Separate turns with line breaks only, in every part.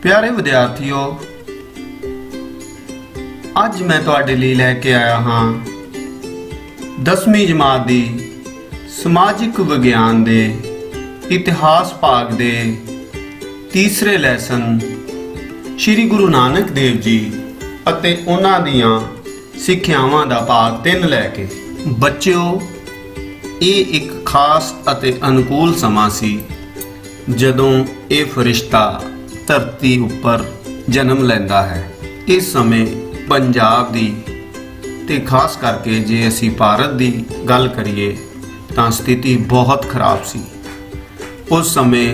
प्यारे विद्यार्थियों, अज मैं तुहाडे लई लैके आया हाँ 10वीं जमात दी समाजिक विज्ञान दे इतिहास भाग दे तीसरे लैसन श्री गुरु नानक देव जी अते उन्हां दीआं सिक्ख्यावां दा भाग 3 लैके। बच्चों, ये एक खास अते अनुकूल समा सी जदों ये फरिश्ता धरती उपर जन्म लैंदा है। इस समय पंजाब दी ते खास करके जे असी भारत दी गल करिए तां स्थिति बहुत खराब सी। उस समय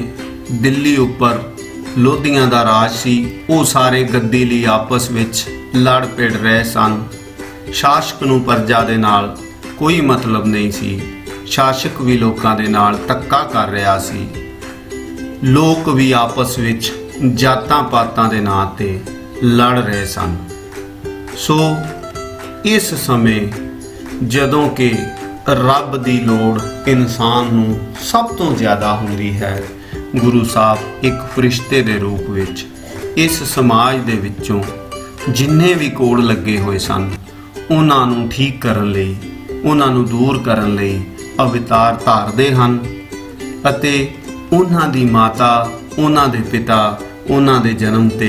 दिल्ली उपर लोधियां दा राज सी। वो सारे गद्दी लई आपस विच लड़ पिड़ रहे सन। शासक नूं प्रजा दे नाल कोई मतलब नहीं सी। शासक भी लोकां दे नाल धक्का कर रहा सी। लोग भी आपस विच जातां पातां दे नां ते लड़ रहे सन। सो इस समय जदों कि रब दी लोड़ इंसान नूं सब तो ज़्यादा हुंदी है, गुरु साहब एक फरिश्ते दे रूप विच इस समाज दे विचों जिन्ने भी कोड़ लगे हुए सन उन्हां नूं ठीक करन लई, उन्हां नूं दूर करन लई अवतार धारदे हन। अते उन्हां दी माता, उन्हां दे पिता उन्हां दे जन्म ते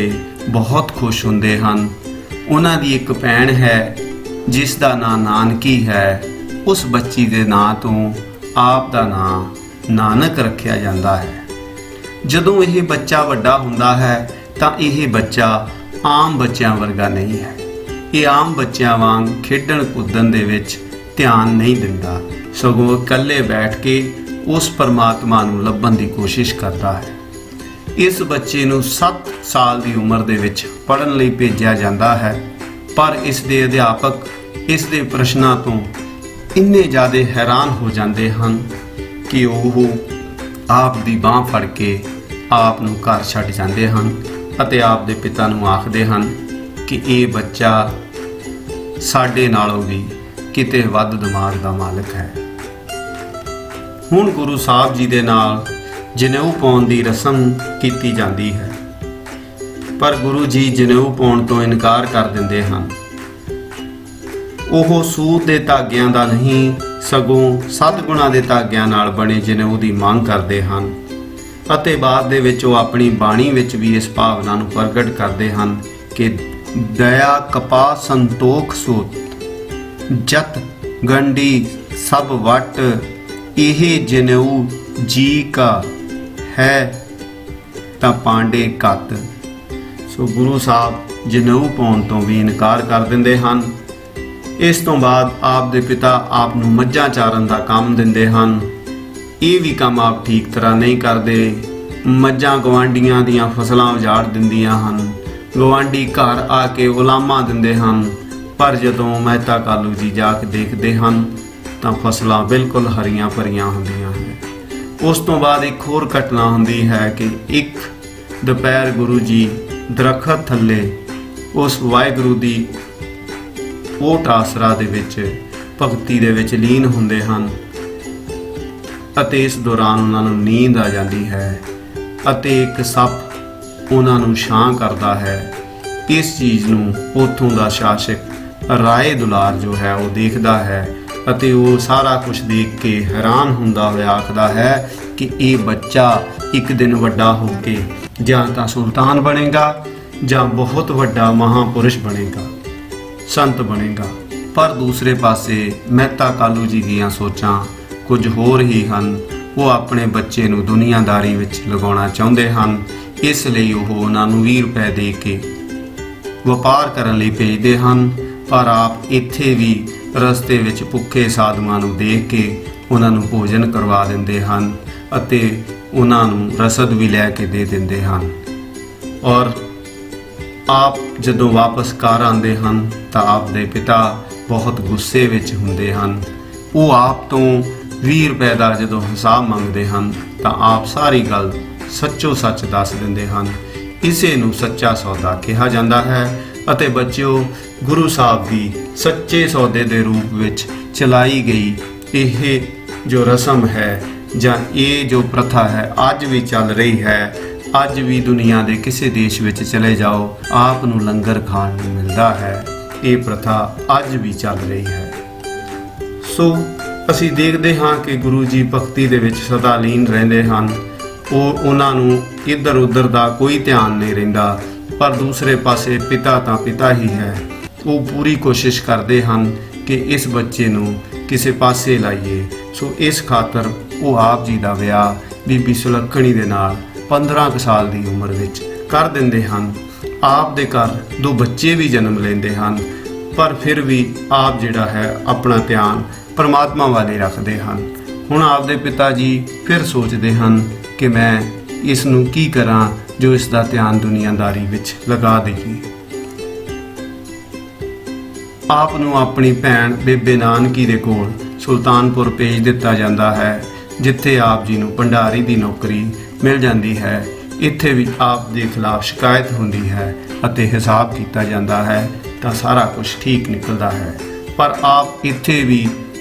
बहुत खुश हुंदे हन। उन्हां दी एक भैन है जिस दा नां नानकी है। उस बच्ची दे नां तो आप दा नां नानक रखिया जांदा है। जदों यह बच्चा वड्डा हुंदा है तां यह बच्चा आम बच्चों वर्गा नहीं है। ये आम बच्चों वांग खेडण कुदन दे विच ध्यान नहीं दिंदा, सगों इकल्ले बैठ के उस परमात्मा नूं लभण दी कोशिश करता है। इस बच्चे नूं 7 साल की उम्र दे विच पढ़न लई भेजिया जाता है, पर इस दे अध्यापक इस दे प्रश्नां तो इन्ने ज़्यादा हैरान हो जाते हैं कि वो आप दी बांह फड़ के आप नूं घर छड्ड जाते हैं अते आप दे पिता नूं आखदे हैं कि ये बच्चा साडे नालों भी किते वध दिमाग दा मालिक है। हुण गुरु साहब जी दे नाल जनेऊ पाउण दी रस्म कीती जाती है, पर गुरु जी जनेऊ पाउण तो इनकार कर दिंदे हैं। ਉਹ सूत ਦੇ ਧਾਗਿਆਂ ਦਾ ਨਹੀਂ ਸਗੋਂ ਸਤਿਗੁਣਾਂ ਦੇ ਧਾਗਿਆਂ ਨਾਲ ਬਣੇ ਜਨੇਊ ਦੀ ਮੰਗ ਕਰਦੇ ਹਨ ਅਤੇ ਬਾਅਦ ਦੇ ਵਿੱਚ ਉਹ ਆਪਣੀ ਬਾਣੀ ਵਿੱਚ ਵੀ ਇਸ ਭਾਵਨਾ ਨੂੰ ਪ੍ਰਗਟ ਕਰਦੇ ਹਨ ਕਿ ਦਇਆ ਕਪਾ ਸੰਤੋਖ ਸੂਤ ਜਤ ਗੰਢੀ ਸਭ ਵਟ ਇਹ ਜਨੇਊ ਜੀ ਕਾ है ਤਾਂ ਪਾਂਡੇ ਘੱਤ। ਸੋ ਗੁਰੂ ਸਾਹਿਬ ਜਨੇਊ ਪਾਉਣ ਤੋਂ ਵੀ ਇਨਕਾਰ ਕਰ ਦਿੰਦੇ ਹਨ। ਇਸ ਤੋਂ ਬਾਅਦ ਆਪ ਦੇ ਪਿਤਾ ਆਪ ਨੂੰ ਮੱਝਾਂ ਚਾਰਨ ਦਾ ਕੰਮ ਦਿੰਦੇ ਹਨ। ਇਹ ਵੀ ਕੰਮ ਆਪ ਠੀਕ ਤਰ੍ਹਾਂ ਨਹੀਂ ਕਰਦੇ। ਮੱਝਾਂ ਗਵਾਂਡੀਆਂ ਦੀਆਂ ਫਸਲਾਂ ਉਜਾੜ ਦਿੰਦੀਆਂ ਹਨ। ਗਵਾਂਡੀ ਘਰ ਆ ਕੇ ਉਲਾਮਾ ਦਿੰਦੇ ਹਨ, ਪਰ ਜਦੋਂ ਮਹਿਤਾ ਕਾਲੂ ਜੀ ਜਾ ਕੇ ਦੇਖਦੇ ਹਨ ਤਾਂ ਫਸਲਾਂ ਬਿਲਕੁਲ ਹਰੀਆਂ ਭਰੀਆਂ ਹੁੰਦੀਆਂ ਹਨ। उस तो बाद एक होर घटना होंदी है कि एक दोपहर गुरु जी दरखत थल्ले उस वाहिगुरू दी ओट आसरा दे विच भगती दे विच लीन हुंदे हन अते इस दौरान उन्हां नूं नींद आ जाती है अते एक सप उन्हां नूं छां करदा है। इस चीज़ नूं उत्थों दा शासक राय दुलार जो है वो देखदा है ਅਤੇ ਉਹ ਸਾਰਾ ਕੁਝ ਦੇਖ ਕੇ हैरान ਹੁੰਦਾ ਹੋਇਆ ਆਖਦਾ ਹੈ ਕਿ ਇਹ ਬੱਚਾ ਇੱਕ ਦਿਨ ਵੱਡਾ ਹੋ ਕੇ ਜਾਂ ਤਾਂ ਸੁਲਤਾਨ ਬਣੇਗਾ ਜਾਂ ਬਹੁਤ ਵੱਡਾ ਮਹਾਪੁਰਸ਼ ਬਣੇਗਾ, ਸੰਤ ਬਣੇਗਾ। ਪਰ ਦੂਸਰੇ ਪਾਸੇ ਮਹਿਤਾ ਕਾਲੂ ਜੀ ਦੀਆਂ ਸੋਚਾਂ ਕੁਝ ਹੋਰ ਹੀ ਹਨ। ਉਹ ਆਪਣੇ ਬੱਚੇ ਨੂੰ ਦੁਨੀਆਦਾਰੀ ਵਿੱਚ ਲਗਾਉਣਾ ਚਾਹੁੰਦੇ ਹਨ। ਇਸ ਲਈ ਉਹ ਉਹਨਾਂ ਨੂੰ 20 ਰੁਪਏ ਦੇ ਕੇ ਵਪਾਰ ਕਰਨ ਲਈ ਭੇਜਦੇ ਹਨ। ਪਰ ਆਪ ਇੱਥੇ ਵੀ ਰਸਤੇ ਵਿੱਚ ਭੁੱਖੇ ਸਾਧੂਆਂ ਨੂੰ ਦੇਖ ਕੇ ਉਹਨਾਂ ਨੂੰ ਭੋਜਨ ਕਰਵਾ ਦਿੰਦੇ ਹਨ ਅਤੇ ਉਹਨਾਂ ਨੂੰ ਰਸਦ ਵੀ ਲੈ ਕੇ ਦੇ ਦਿੰਦੇ ਹਨ। ਔਰ ਆਪ ਜਦੋਂ ਵਾਪਸ ਘਰ ਆਉਂਦੇ ਹਨ ਤਾਂ ਆਪ ਦੇ ਪਿਤਾ ਬਹੁਤ ਗੁੱਸੇ ਵਿੱਚ ਹੁੰਦੇ ਹਨ। ਉਹ ਆਪ ਤੋਂ 20 ਰੁਪਏ ਦਾ ਜਦੋਂ ਹਿਸਾਬ ਮੰਗਦੇ ਹਨ ਤਾਂ ਆਪ ਸਾਰੀ ਗੱਲ ਸੱਚੋ ਸੱਚ ਦੱਸ ਦਿੰਦੇ ਹਨ। ਇਸੇ ਨੂੰ ਸੱਚਾ ਸੌਦਾ ਕਿਹਾ ਜਾਂਦਾ ਹੈ। ਅਤੇ ਬੱਚਿਓ, ਗੁਰੂ ਸਾਹਿਬ ਦੀ ਸੱਚੇ ਸੌਦੇ ਦੇ ਰੂਪ ਵਿੱਚ ਚਲਾਈ ਗਈ ਇਹ ਜੋ ਰਸਮ ਹੈ ਜਾਂ ਇਹ ਜੋ ਪ੍ਰਥਾ ਹੈ ਅੱਜ ਵੀ ਚੱਲ ਰਹੀ ਹੈ। ਅੱਜ ਵੀ ਦੁਨੀਆ ਦੇ ਕਿਸੇ ਦੇਸ਼ ਵਿੱਚ ਚਲੇ ਜਾਓ, ਆਪ ਨੂੰ ਲੰਗਰ ਖਾਣ ਨੂੰ ਮਿਲਦਾ ਹੈ। ਇਹ ਪ੍ਰਥਾ ਅੱਜ ਵੀ ਚੱਲ ਰਹੀ ਹੈ। ਸੋ ਅਸੀਂ ਦੇਖਦੇ ਹਾਂ ਕਿ ਗੁਰੂ ਜੀ ਭਗਤੀ ਦੇ ਵਿੱਚ ਸਦਾ ਲੀਨ ਰਹਿੰਦੇ ਹਨ। ਉਹਨਾਂ ਨੂੰ ਇੱਧਰ ਉੱਧਰ ਦਾ ਕੋਈ ਧਿਆਨ ਨਹੀਂ ਰਹਿੰਦਾ, ਪਰ ਦੂਸਰੇ ਪਾਸੇ ਪਿਤਾ ਤਾਂ ਪਿਤਾ ਹੀ ਹੈ। ਉਹ ਪੂਰੀ ਕੋਸ਼ਿਸ਼ ਕਰਦੇ ਹਨ ਕਿ ਇਸ ਬੱਚੇ ਨੂੰ ਕਿਸੇ ਪਾਸੇ ਲਾਈਏ। ਸੋ ਇਸ ਖਾਤਰ ਉਹ ਆਪ ਜੀ ਦਾ ਵਿਆਹ ਬੀਬੀ ਸੁਲੱਖਣੀ ਦੇ ਨਾਲ 15 ਕੁ ਸਾਲ ਦੀ ਉਮਰ ਵਿੱਚ ਕਰ ਦਿੰਦੇ ਹਨ। ਆਪ ਦੇ ਘਰ 2 ਬੱਚੇ ਵੀ ਜਨਮ ਲੈਂਦੇ ਹਨ, ਪਰ ਫਿਰ ਵੀ ਆਪ ਜਿਹੜਾ ਹੈ ਆਪਣਾ ਧਿਆਨ ਪਰਮਾਤਮਾ ਵਾਲੇ ਰੱਖਦੇ ਹਨ। ਹੁਣ ਆਪ ਦੇ ਪਿਤਾ ਜੀ ਫਿਰ ਸੋਚਦੇ ਹਨ ਕਿ ਮੈਂ ਇਸ ਨੂੰ ਕੀ ਕਰਾਂ ਜੋ ਇਸ ਦਾ ਧਿਆਨ ਦੁਨੀਆਦਾਰੀ ਵਿੱਚ ਲਗਾ ਦੇਗੀ। ਆਪ ਨੂੰ ਆਪਣੀ ਭੈਣ ਬੇਬੇ ਨਾਨਕੀ ਦੇ ਕੋਲ ਸੁਲਤਾਨਪੁਰ ਭੇਜ ਦਿੱਤਾ ਜਾਂਦਾ ਹੈ, ਜਿੱਥੇ ਆਪ ਜੀ ਨੂੰ ਭੰਡਾਰੀ ਦੀ ਨੌਕਰੀ ਮਿਲ ਜਾਂਦੀ ਹੈ। ਇੱਥੇ ਵੀ ਆਪ ਦੇ ਖਿਲਾਫ ਸ਼ਿਕਾਇਤ ਹੁੰਦੀ ਹੈ ਅਤੇ ਹਿਸਾਬ ਕੀਤਾ ਜਾਂਦਾ ਹੈ ਤਾਂ ਸਾਰਾ ਕੁਝ ਠੀਕ ਨਿਕਲਦਾ ਹੈ, ਪਰ ਆਪ ਇੱਥੇ ਵੀ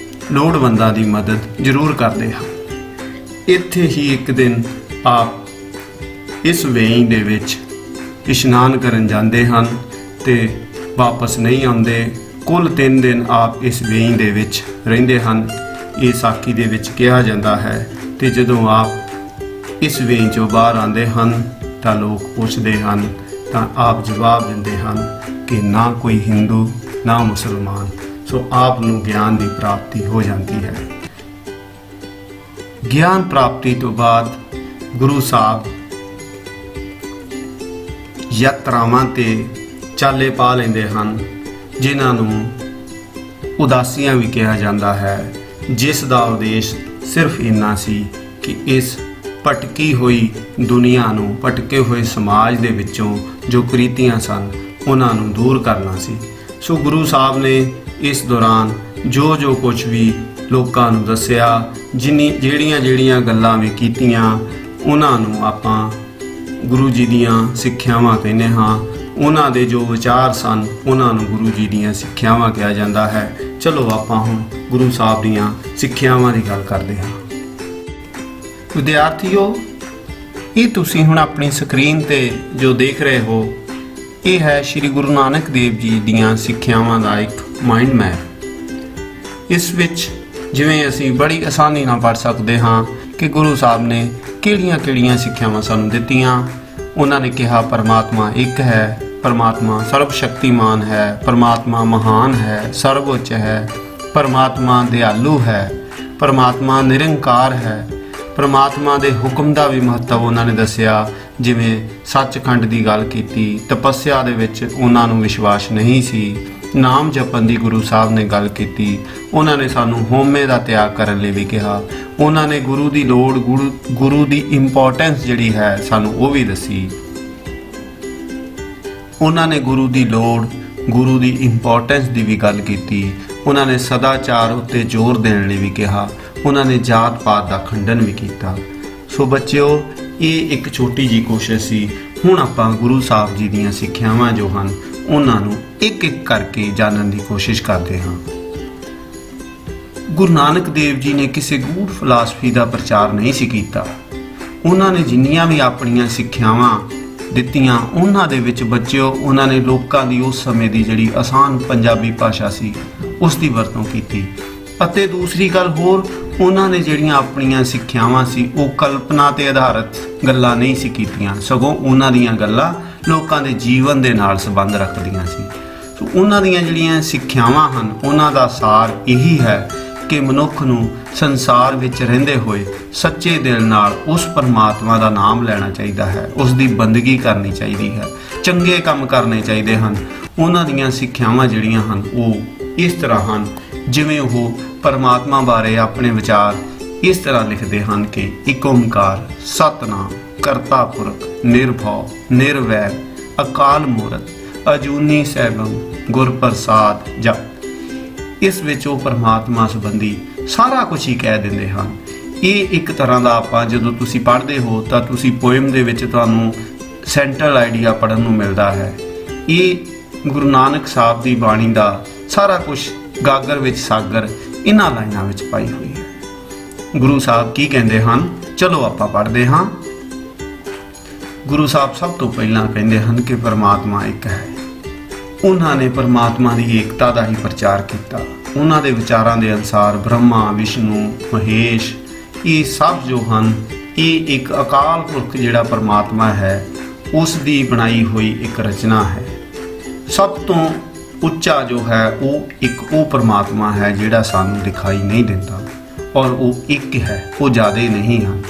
ਲੋੜਵੰਦਾਂ ਦੀ ਮਦਦ ਜ਼ਰੂਰ ਕਰਦੇ ਹਨ। ਇੱਥੇ ਹੀ ਇੱਕ ਦਿਨ ਆਪ ਇਸ ਵੇਈ ਦੇ ਵਿੱਚ ਇਸ਼ਨਾਨ ਕਰਨ ਜਾਂਦੇ ਹਨ ਤੇ ਵਾਪਸ ਨਹੀਂ ਆਉਂਦੇ। ਕੁੱਲ 3 ਦਿਨ ਆਪ ਇਸ ਵੇਈ ਦੇ ਵਿੱਚ ਰਹਿੰਦੇ ਹਨ। ਇਹ ਸਾਖੀ ਦੇ ਵਿੱਚ ਕਿਹਾ ਜਾਂਦਾ ਹੈ। ਤੇ ਜਦੋਂ ਆਪ ਇਸ ਵੇਈ ਚੋਂ ਬਾਹਰ ਆਉਂਦੇ ਹਨ ਤਾਂ ਲੋਕ ਪੁੱਛਦੇ ਹਨ ਤਾਂ ਆਪ ਜਵਾਬ ਦਿੰਦੇ ਹਨ ਕਿ ਨਾ ਕੋਈ ਹਿੰਦੂ ਨਾ ਮੁਸਲਮਾਨ। ਸੋ ਆਪ ਨੂੰ ਗਿਆਨ ਦੀ ਪ੍ਰਾਪਤੀ ਹੋ ਜਾਂਦੀ ਹੈ। ਗਿਆਨ ਪ੍ਰਾਪਤੀ ਤੋਂ ਬਾਅਦ ਗੁਰੂ ਸਾਹਿਬ ਯਾਤਰਾਵਾਂ ਤੇ ਚਾਲੇ ਪਾ ਲੈਂਦੇ ਹਨ, ਜਿਨ੍ਹਾਂ ਨੂੰ ਉਦਾਸੀਆਂ ਵੀ ਕਿਹਾ ਜਾਂਦਾ ਹੈ, ਜਿਸ ਦਾ ਉਦੇਸ਼ ਸਿਰਫ ਇੰਨਾ ਸੀ ਕਿ ਇਸ ਭਟਕੀ ਹੋਈ ਦੁਨੀਆ ਨੂੰ, ਭਟਕੇ ਹੋਏ ਸਮਾਜ ਦੇ ਵਿੱਚੋਂ ਜੋ ਕੁਰੀਤੀਆਂ ਸਨ ਉਹਨਾਂ ਨੂੰ ਦੂਰ ਕਰਨਾ ਸੀ। ਸੋ ਗੁਰੂ ਸਾਹਿਬ ਨੇ ਇਸ ਦੌਰਾਨ ਜੋ ਕੁਝ ਵੀ ਲੋਕਾਂ ਨੂੰ ਦੱਸਿਆ, ਜਿਹੜੀਆਂ ਗੱਲਾਂ ਵੀ ਕੀਤੀਆਂ, ਉਹਨਾਂ ਨੂੰ ਆਪਾਂ ਗੁਰੂ ਜੀ ਦੀਆਂ ਸਿੱਖਿਆਵਾਂ ਕਹਿੰਦੇ ਹਾਂ। ਉਹਨਾਂ ਦੇ ਜੋ ਵਿਚਾਰ ਸਨ ਉਹਨਾਂ ਨੂੰ ਗੁਰੂ ਜੀ ਦੀਆਂ ਸਿੱਖਿਆਵਾਂ ਕਿਹਾ ਜਾਂਦਾ ਹੈ। ਚਲੋ ਆਪਾਂ ਹੁਣ ਗੁਰੂ ਸਾਹਿਬ ਦੀਆਂ ਸਿੱਖਿਆਵਾਂ ਦੀ ਗੱਲ ਕਰਦੇ ਹਾਂ। ਵਿਦਿਆਰਥੀਓ, ਇਹ ਤੁਸੀਂ ਹੁਣ ਆਪਣੀ ਸਕਰੀਨ ਤੇ ਜੋ ਦੇਖ ਰਹੇ ਹੋ, ਇਹ ਹੈ ਸ਼੍ਰੀ ਗੁਰੂ ਨਾਨਕ ਦੇਵ ਜੀ ਦੀਆਂ ਸਿੱਖਿਆਵਾਂ ਦਾ ਇੱਕ ਮਾਈਂਡ ਮੈਪ। ਇਸ ਵਿੱਚ ਜਿਵੇਂ ਅਸੀਂ ਬੜੀ ਆਸਾਨੀ ਨਾਲ ਪੜ੍ਹ ਸਕਦੇ ਹਾਂ ਕਿ ਗੁਰੂ ਸਾਹਿਬ ਨੇ ਕਿਹੜੀਆਂ ਸਿੱਖਿਆਵਾਂ ਸਾਨੂੰ ਦਿੱਤੀਆਂ। ਉਹਨਾਂ ਨੇ ਕਿਹਾ ਪਰਮਾਤਮਾ ਇੱਕ ਹੈ, ਪਰਮਾਤਮਾ ਸਰਬ ਸ਼ਕਤੀਮਾਨ ਹੈ, ਪਰਮਾਤਮਾ ਮਹਾਨ ਹੈ, ਸਰਵਉੱਚ ਹੈ, ਪਰਮਾਤਮਾ ਦਿਆਲੂ ਹੈ, ਪਰਮਾਤਮਾ ਨਿਰੰਕਾਰ ਹੈ। ਪਰਮਾਤਮਾ ਦੇ ਹੁਕਮ ਦਾ ਵੀ ਮਹੱਤਵ ਉਹਨਾਂ ਨੇ ਦੱਸਿਆ। ਜਿਵੇਂ ਸੱਚਖੰਡ ਦੀ ਗੱਲ ਕੀਤੀ, ਤਪੱਸਿਆ ਦੇ ਵਿੱਚ ਉਹਨਾਂ ਨੂੰ ਵਿਸ਼ਵਾਸ ਨਹੀਂ ਸੀ। ਨਾਮ ਜਪਣ ਦੀ ਗੁਰੂ ਸਾਹਿਬ ਨੇ ਗੱਲ ਕੀਤੀ। ਉਹਨਾਂ ਨੇ ਸਾਨੂੰ ਹਉਮੈ ਦਾ ਤਿਆਗ ਕਰਨ ਲਈ ਵੀ ਕਿਹਾ। ਉਹਨਾਂ ਨੇ ਗੁਰੂ ਦੀ ਲੋੜ, ਗੁਰੂ ਦੀ ਇੰਪੋਰਟੈਂਸ ਜਿਹੜੀ ਹੈ ਸਾਨੂੰ ਉਹ ਵੀ ਦੱਸੀ। ਉਹਨਾਂ ਨੇ ਗੁਰੂ ਦੀ ਲੋੜ, ਗੁਰੂ ਦੀ ਇੰਪੋਰਟੈਂਸ ਦੀ ਵੀ ਗੱਲ ਕੀਤੀ। ਉਹਨਾਂ ਨੇ ਸਦਾਚਾਰ ਉੱਤੇ ਜ਼ੋਰ ਦੇਣ ਲਈ ਵੀ ਕਿਹਾ। ਉਹਨਾਂ ਨੇ ਜਾਤ ਪਾਤ ਦਾ ਖੰਡਨ ਵੀ ਕੀਤਾ। ਸੋ ਬੱਚਿਓ, ਇਹ ਇੱਕ ਛੋਟੀ ਜਿਹੀ ਕੋਸ਼ਿਸ਼ ਸੀ। ਹੁਣ ਆਪਾਂ ਗੁਰੂ ਸਾਹਿਬ ਜੀ ਦੀਆਂ ਸਿੱਖਿਆਵਾਂ ਜੋ ਹਨ ਉਹਨਾਂ ਨੂੰ ਇੱਕ ਕਰਕੇ ਜਾਣਨ ਦੀ ਕੋਸ਼ਿਸ਼ ਕਰਦੇ ਹਾਂ। ਗੁਰੂ ਨਾਨਕ ਦੇਵ ਜੀ ਨੇ ਕਿਸੇ ਗੂੜ ਫਿਲਾਸਫੀ ਦਾ ਪ੍ਰਚਾਰ ਨਹੀਂ ਸੀ ਕੀਤਾ। ਉਹਨਾਂ ਨੇ ਜਿੰਨੀਆਂ ਵੀ ਆਪਣੀਆਂ ਸਿੱਖਿਆਵਾਂ ਦਿੱਤੀਆਂ, ਉਹਨਾਂ ਦੇ ਵਿੱਚ ਬੱਚਿਓ ਉਹਨਾਂ ਨੇ ਲੋਕਾਂ ਦੀ ਉਸ ਸਮੇਂ ਦੀ ਜਿਹੜੀ ਆਸਾਨ ਪੰਜਾਬੀ ਭਾਸ਼ਾ ਸੀ ਉਸ ਦੀ ਵਰਤੋਂ ਕੀਤੀ। ਅਤੇ ਦੂਸਰੀ ਗੱਲ ਹੋਰ, ਉਹਨਾਂ ਨੇ ਜਿਹੜੀਆਂ ਆਪਣੀਆਂ ਸਿੱਖਿਆਵਾਂ ਸੀ ਉਹ ਕਲਪਨਾ ਤੇ ਆਧਾਰਿਤ ਗੱਲਾਂ ਨਹੀਂ ਸੀ ਕੀਤੀਆਂ, ਸਗੋਂ ਉਹਨਾਂ ਦੀਆਂ ਗੱਲਾਂ ਲੋਕਾਂ ਦੇ ਜੀਵਨ ਦੇ ਨਾਲ ਸੰਬੰਧ ਰੱਖਦੀਆਂ ਸੀ। ਸੋ ਉਹਨਾਂ ਦੀਆਂ ਜਿਹੜੀਆਂ ਸਿੱਖਿਆਵਾਂ ਹਨ ਉਹਨਾਂ ਦਾ ਸਾਰ ਇਹੀ ਹੈ ਕਿ ਮਨੁੱਖ ਨੂੰ ਸੰਸਾਰ ਵਿੱਚ ਰਹਿੰਦੇ ਹੋਏ ਸੱਚੇ ਦਿਲ ਨਾਲ ਉਸ ਪਰਮਾਤਮਾ ਦਾ ਨਾਮ ਲੈਣਾ ਚਾਹੀਦਾ ਹੈ, ਉਸ ਦੀ ਬੰਦਗੀ ਕਰਨੀ ਚਾਹੀਦੀ ਹੈ, ਚੰਗੇ ਕੰਮ ਕਰਨੇ ਚਾਹੀਦੇ ਹਨ। ਉਹਨਾਂ ਦੀਆਂ ਸਿੱਖਿਆਵਾਂ ਜਿਹੜੀਆਂ ਹਨ ਉਹ ਇਸ ਤਰ੍ਹਾਂ ਹਨ, ਜਿਵੇਂ ਉਹ ਪਰਮਾਤਮਾ ਬਾਰੇ ਆਪਣੇ ਵਿਚਾਰ ਇਸ ਤਰ੍ਹਾਂ ਲਿਖਦੇ ਹਨ ਕਿ ਇੱਕ ਓਂਕਾਰ ਸਤਿਨਾਮ ਕਰਤਾ ਪੁਰਖ ਨਿਰਭਉ ਨਿਰਵੈਰ ਅਕਾਲ ਮੂਰਤ ਅਜੂਨੀ ਸੈਭੰ ਗੁਰ ਪ੍ਰਸਾਦ ਜਪ। ਇਸ ਵਿੱਚ ਉਹ ਪਰਮਾਤਮਾ ਸੰਬੰਧੀ ਸਾਰਾ ਕੁਝ ਹੀ ਕਹਿ ਦਿੰਦੇ ਹਨ। ਇਹ ਇੱਕ ਤਰ੍ਹਾਂ ਦਾ ਆਪਾਂ ਜਦੋਂ ਤੁਸੀਂ ਪੜ੍ਹਦੇ ਹੋ ਤਾਂ ਤੁਸੀਂ ਪੋਇਮ ਦੇ ਵਿੱਚ ਤੁਹਾਨੂੰ ਸੈਂਟਰਲ ਆਈਡੀਆ ਪੜ੍ਹਨ ਨੂੰ ਮਿਲਦਾ ਹੈ। ਇਹ ਗੁਰੂ ਨਾਨਕ ਸਾਹਿਬ ਦੀ ਬਾਣੀ ਦਾ ਸਾਰਾ ਕੁਝ ਗਾਗਰ ਵਿੱਚ ਸਾਗਰ ਇਹਨਾਂ ਲਾਈਨਾਂ ਵਿੱਚ ਪਾਈ ਹੋਈ ਹੈ। ਗੁਰੂ ਸਾਹਿਬ ਕੀ ਕਹਿੰਦੇ ਹਨ, ਚਲੋ ਆਪਾਂ ਪੜ੍ਹਦੇ ਹਾਂ। ਗੁਰੂ ਸਾਹਿਬ ਸਭ ਤੋਂ ਪਹਿਲਾਂ ਕਹਿੰਦੇ ਹਨ ਕਿ ਪਰਮਾਤਮਾ ਇੱਕ ਹੈ। ਉਹਨਾਂ ਨੇ ਪਰਮਾਤਮਾ ਦੀ ਏਕਤਾ ਦਾ ਹੀ ਪ੍ਰਚਾਰ ਕੀਤਾ। ਉਹਨਾਂ ਦੇ ਵਿਚਾਰਾਂ ਦੇ ਅਨੁਸਾਰ ਬ੍ਰਹਮਾ, ਵਿਸ਼ਨੂੰ, ਮਹੇਸ਼, ਇਹ ਸਭ ਜੋ ਹਨ ਇਹ ਇੱਕ ਅਕਾਲ ਪੁਰਖ ਜਿਹੜਾ ਪਰਮਾਤਮਾ ਹੈ ਉਸ ਦੀ ਬਣਾਈ ਹੋਈ ਇੱਕ ਰਚਨਾ ਹੈ। ਸਭ ਤੋਂ ਉੱਚਾ ਜੋ ਹੈ ਉਹ ਪਰਮਾਤਮਾ ਹੈ ਜਿਹੜਾ ਸਾਨੂੰ ਦਿਖਾਈ ਨਹੀਂ ਦਿੰਦਾ, ਔਰ ਉਹ ਇੱਕ ਹੈ, ਉਹ ਜ਼ਿਆਦਾ ਨਹੀਂ ਹਨ।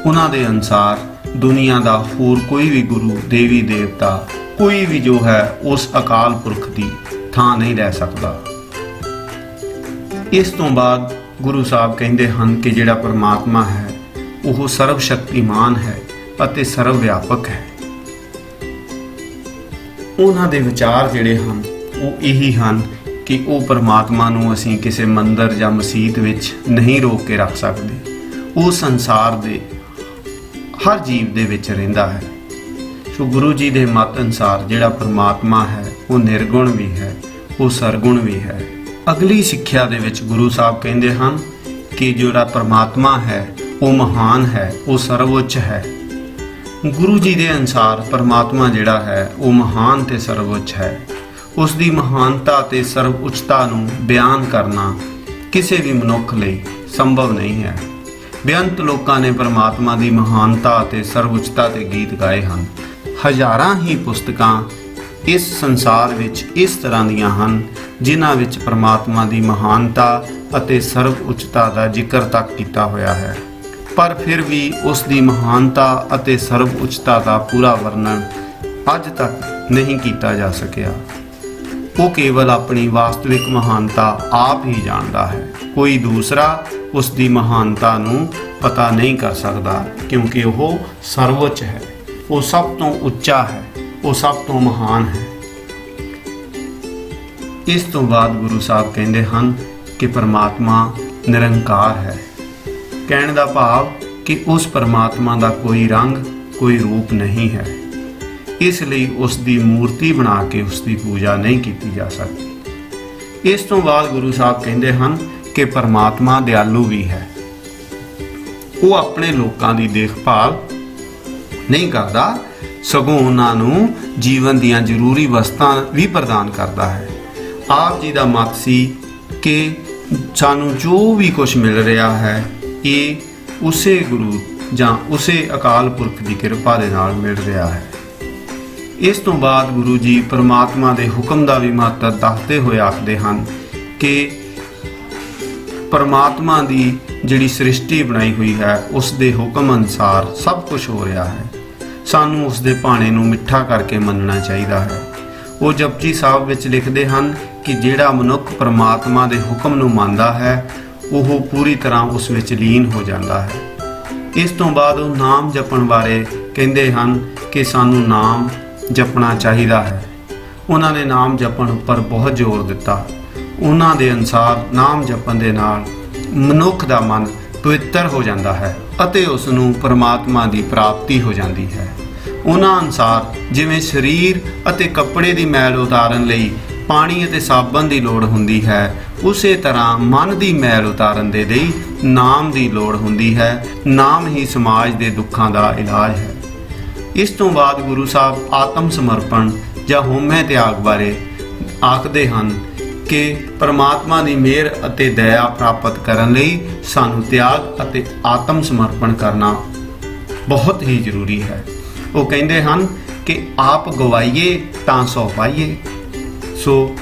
ਉਹਨਾਂ ਦੇ ਅਨੁਸਾਰ ਦੁਨੀਆ ਦਾ ਹੋਰ ਕੋਈ ਵੀ ਗੁਰੂ, ਦੇਵੀ ਦੇਵਤਾ, ਕੋਈ ਵੀ ਜੋ ਹੈ ਉਸ ਅਕਾਲ ਪੁਰਖ ਦੀ ਥਾਂ ਨਹੀਂ ਲੈ ਸਕਦਾ। ਇਸ ਤੋਂ ਬਾਅਦ ਗੁਰੂ ਸਾਹਿਬ ਕਹਿੰਦੇ ਹਨ ਕਿ ਜਿਹੜਾ ਪਰਮਾਤਮਾ ਹੈ ਉਹ ਸਰਵ ਸ਼ਕਤੀਮਾਨ ਹੈ ਅਤੇ ਸਰਵ ਵਿਆਪਕ ਹੈ। ਉਹਨਾਂ ਦੇ ਵਿਚਾਰ ਜਿਹੜੇ ਹਨ ਉਹ ਇਹੀ ਹਨ ਕਿ ਉਹ ਪਰਮਾਤਮਾ ਨੂੰ ਅਸੀਂ ਕਿਸੇ ਮੰਦਰ ਜਾਂ ਮਸਜਿਦ ਵਿੱਚ ਨਹੀਂ ਰੋਕ ਕੇ ਰੱਖ ਸਕਦੇ। ਉਹ ਸੰਸਾਰ ਦੇ ਹਰ ਜੀਵ ਦੇ ਵਿੱਚ ਰਹਿੰਦਾ ਹੈ। ਸੋ ਗੁਰੂ ਜੀ ਦੇ ਮਤ ਅਨੁਸਾਰ ਜਿਹੜਾ ਪਰਮਾਤਮਾ ਹੈ ਉਹ ਨਿਰਗੁਣ ਵੀ ਹੈ, ਉਹ ਸਰਗੁਣ ਵੀ ਹੈ। ਅਗਲੀ ਸਿੱਖਿਆ ਦੇ ਵਿੱਚ ਗੁਰੂ ਸਾਹਿਬ ਕਹਿੰਦੇ ਹਨ ਕਿ ਜਿਹੜਾ ਪਰਮਾਤਮਾ ਹੈ ਉਹ ਮਹਾਨ ਹੈ, ਉਹ ਸਰਵਉੱਚ ਹੈ। ਗੁਰੂ ਜੀ ਦੇ ਅਨੁਸਾਰ ਪਰਮਾਤਮਾ ਜਿਹੜਾ ਹੈ ਉਹ ਮਹਾਨ ਤੇ ਸਰਵਉੱਚ ਹੈ। ਉਸ ਦੀ ਮਹਾਨਤਾ ਤੇ ਸਰਵ ਉੱਚਤਾ ਨੂੰ ਬਿਆਨ ਕਰਨਾ ਕਿਸੇ ਵੀ ਮਨੁੱਖ ਲਈ ਸੰਭਵ ਨਹੀਂ ਹੈ। ਬੇਅੰਤ ਲੋਕਾਂ ਨੇ ਪਰਮਾਤਮਾ ਦੀ ਮਹਾਨਤਾ ਤੇ ਸਰਵ ਉੱਚਤਾ ਤੇ ਗੀਤ ਗਾਏ ਹਨ। ਹਜ਼ਾਰਾਂ ਹੀ ਪੁਸਤਕਾਂ ਇਸ ਸੰਸਾਰ ਵਿੱਚ ਇਸ ਤਰ੍ਹਾਂ ਦੀਆਂ ਹਨ ਜਿਨ੍ਹਾਂ ਵਿੱਚ ਪਰਮਾਤਮਾ ਦੀ ਮਹਾਨਤਾ ਅਤੇ ਸਰਵ ਉੱਚਤਾ ਦਾ ਜ਼ਿਕਰ ਤੱਕ ਕੀਤਾ ਹੋਇਆ ਹੈ, ਪਰ ਫਿਰ ਵੀ ਉਸ ਦੀ ਮਹਾਨਤਾ ਅਤੇ ਸਰਵ ਉੱਚਤਾ ਦਾ ਪੂਰਾ ਵਰਣਨ ਅੱਜ ਤੱਕ ਨਹੀਂ ਕੀਤਾ ਜਾ ਸਕਿਆ। ਉਹ ਕੇਵਲ ਆਪਣੀ ਵਾਸਤਵਿਕ ਮਹਾਨਤਾ ਆਪ ਹੀ ਜਾਣਦਾ ਹੈ। ਕੋਈ ਦੂਸਰਾ ਉਸ ਦੀ ਮਹਾਨਤਾ ਨੂੰ ਪਤਾ ਨਹੀਂ ਕਰ ਸਕਦਾ, ਕਿਉਂਕਿ ਉਹ ਸਰਵਉੱਚ ਹੈ, ਉਹ ਸਭ ਤੋਂ ਉੱਚਾ ਹੈ, ਉਹ ਸਭ ਤੋਂ ਮਹਾਨ ਹੈ। ਇਸ ਤੋਂ ਬਾਅਦ ਗੁਰੂ ਸਾਹਿਬ ਕਹਿੰਦੇ ਹਨ ਕਿ ਪਰਮਾਤਮਾ ਨਿਰੰਕਾਰ ਹੈ। ਕਹਿਣ ਦਾ ਭਾਵ ਕਿ ਉਸ ਪਰਮਾਤਮਾ ਦਾ ਕੋਈ ਰੰਗ, ਕੋਈ ਰੂਪ ਨਹੀਂ ਹੈ, ਇਸ ਲਈ ਉਸ ਦੀ ਮੂਰਤੀ ਬਣਾ ਕੇ ਉਸ ਦੀ ਪੂਜਾ ਨਹੀਂ ਕੀਤੀ ਜਾ ਸਕਦੀ। ਇਸ ਤੋਂ ਬਾਅਦ ਗੁਰੂ ਸਾਹਿਬ ਕਹਿੰਦੇ ਹਨ ਕਿ ਪਰਮਾਤਮਾ ਦਿਆਲੂ ਵੀ ਹੈ। ਉਹ ਆਪਣੇ ਲੋਕਾਂ ਦੀ ਦੇਖਭਾਲ ਨਹੀਂ ਕਰਦਾ, ਸਗੋਂ ਉਹਨਾਂ ਨੂੰ ਜੀਵਨ ਦੀਆਂ ਜ਼ਰੂਰੀ ਵਸਤਾਂ ਵੀ ਪ੍ਰਦਾਨ ਕਰਦਾ ਹੈ। ਆਪ ਜੀ ਦਾ ਮਤ ਸੀ ਕਿ ਸਾਨੂੰ ਜੋ ਵੀ ਕੁਝ ਮਿਲ ਰਿਹਾ ਹੈ ਇਹ ਉਸੇ ਗੁਰੂ ਜਾਂ ਉਸੇ ਅਕਾਲ ਪੁਰਖ ਦੀ ਕਿਰਪਾ ਦੇ ਨਾਲ ਮਿਲ ਰਿਹਾ ਹੈ। ਇਸ ਤੋਂ ਬਾਅਦ ਗੁਰੂ ਜੀ ਪਰਮਾਤਮਾ ਦੇ ਹੁਕਮ ਦਾ ਵੀ ਮਹੱਤਵ ਦੱਸਦੇ ਹੋਏ ਆਖਦੇ ਹਨ ਕਿ ਪਰਮਾਤਮਾ ਦੀ ਜਿਹੜੀ ਸ੍ਰਿਸ਼ਟੀ ਬਣਾਈ ਹੋਈ ਹੈ ਉਸ ਦੇ ਹੁਕਮ ਅਨੁਸਾਰ ਸਭ ਕੁਝ ਹੋ ਰਿਹਾ ਹੈ। ਸਾਨੂੰ ਉਸ ਦੇ ਭਾਣੇ ਨੂੰ ਮਿੱਠਾ ਕਰਕੇ ਮੰਨਣਾ ਚਾਹੀਦਾ ਹੈ। ਉਹ ਜਪਜੀ ਸਾਹਿਬ ਵਿੱਚ ਲਿਖਦੇ ਹਨ ਕਿ ਜਿਹੜਾ ਮਨੁੱਖ ਪਰਮਾਤਮਾ ਦੇ ਹੁਕਮ ਨੂੰ ਮੰਨਦਾ ਹੈ ਉਹ ਪੂਰੀ ਤਰ੍ਹਾਂ ਉਸ ਵਿੱਚ ਲੀਨ ਹੋ ਜਾਂਦਾ ਹੈ। ਇਸ ਤੋਂ ਬਾਅਦ ਉਹ ਨਾਮ ਜਪਣ ਬਾਰੇ ਕਹਿੰਦੇ ਹਨ ਕਿ ਸਾਨੂੰ ਨਾਮ ਜਪਣਾ ਚਾਹੀਦਾ ਹੈ। ਉਹਨਾਂ ਨੇ ਨਾਮ ਜਪਣ ਉੱਪਰ ਬਹੁਤ ਜ਼ੋਰ ਦਿੱਤਾ। ਉਹਨਾਂ ਦੇ ਅਨੁਸਾਰ ਨਾਮ ਜਪਣ ਦੇ ਨਾਲ ਮਨੁੱਖ ਦਾ ਮਨ ਪਵਿੱਤਰ ਹੋ ਜਾਂਦਾ ਹੈ ਅਤੇ ਉਸ ਨੂੰ ਪਰਮਾਤਮਾ ਦੀ ਪ੍ਰਾਪਤੀ ਹੋ ਜਾਂਦੀ ਹੈ। ਉਹਨਾਂ ਅਨੁਸਾਰ ਜਿਵੇਂ ਸਰੀਰ ਅਤੇ ਕੱਪੜੇ ਦੀ ਮੈਲ ਉਤਾਰਨ ਲਈ ਪਾਣੀ ਅਤੇ ਸਾਬਣ ਦੀ ਲੋੜ ਹੁੰਦੀ ਹੈ, ਉਸੇ ਤਰ੍ਹਾਂ ਮਨ ਦੀ ਮੈਲ ਉਤਾਰਨ ਦੇ ਲਈ ਨਾਮ ਦੀ ਲੋੜ ਹੁੰਦੀ ਹੈ। ਨਾਮ ਹੀ ਸਮਾਜ ਦੇ ਦੁੱਖਾਂ ਦਾ ਇਲਾਜ ਹੈ। ਇਸ ਤੋਂ ਬਾਅਦ ਗੁਰੂ ਸਾਹਿਬ ਆਤਮ ਸਮਰਪਣ ਜਾਂ ਹਉਮੈ ਤਿਆਗ ਬਾਰੇ ਆਖਦੇ ਹਨ ਕਿ ਪਰਮਾਤਮਾ ਦੀ ਮਿਹਰ ਅਤੇ ਦਇਆ ਪ੍ਰਾਪਤ ਕਰਨ ਲਈ ਸਾਨੂੰ ਤਿਆਗ ਅਤੇ ਆਤਮ ਸਮਰਪਣ ਕਰਨਾ ਬਹੁਤ ਹੀ ਜ਼ਰੂਰੀ ਹੈ। ਉਹ ਕਹਿੰਦੇ ਹਨ ਕਿ ਆਪ ਗਵਾਈਏ ਤਾਂ ਸੋ ਪਾਈਏ। ਸੋ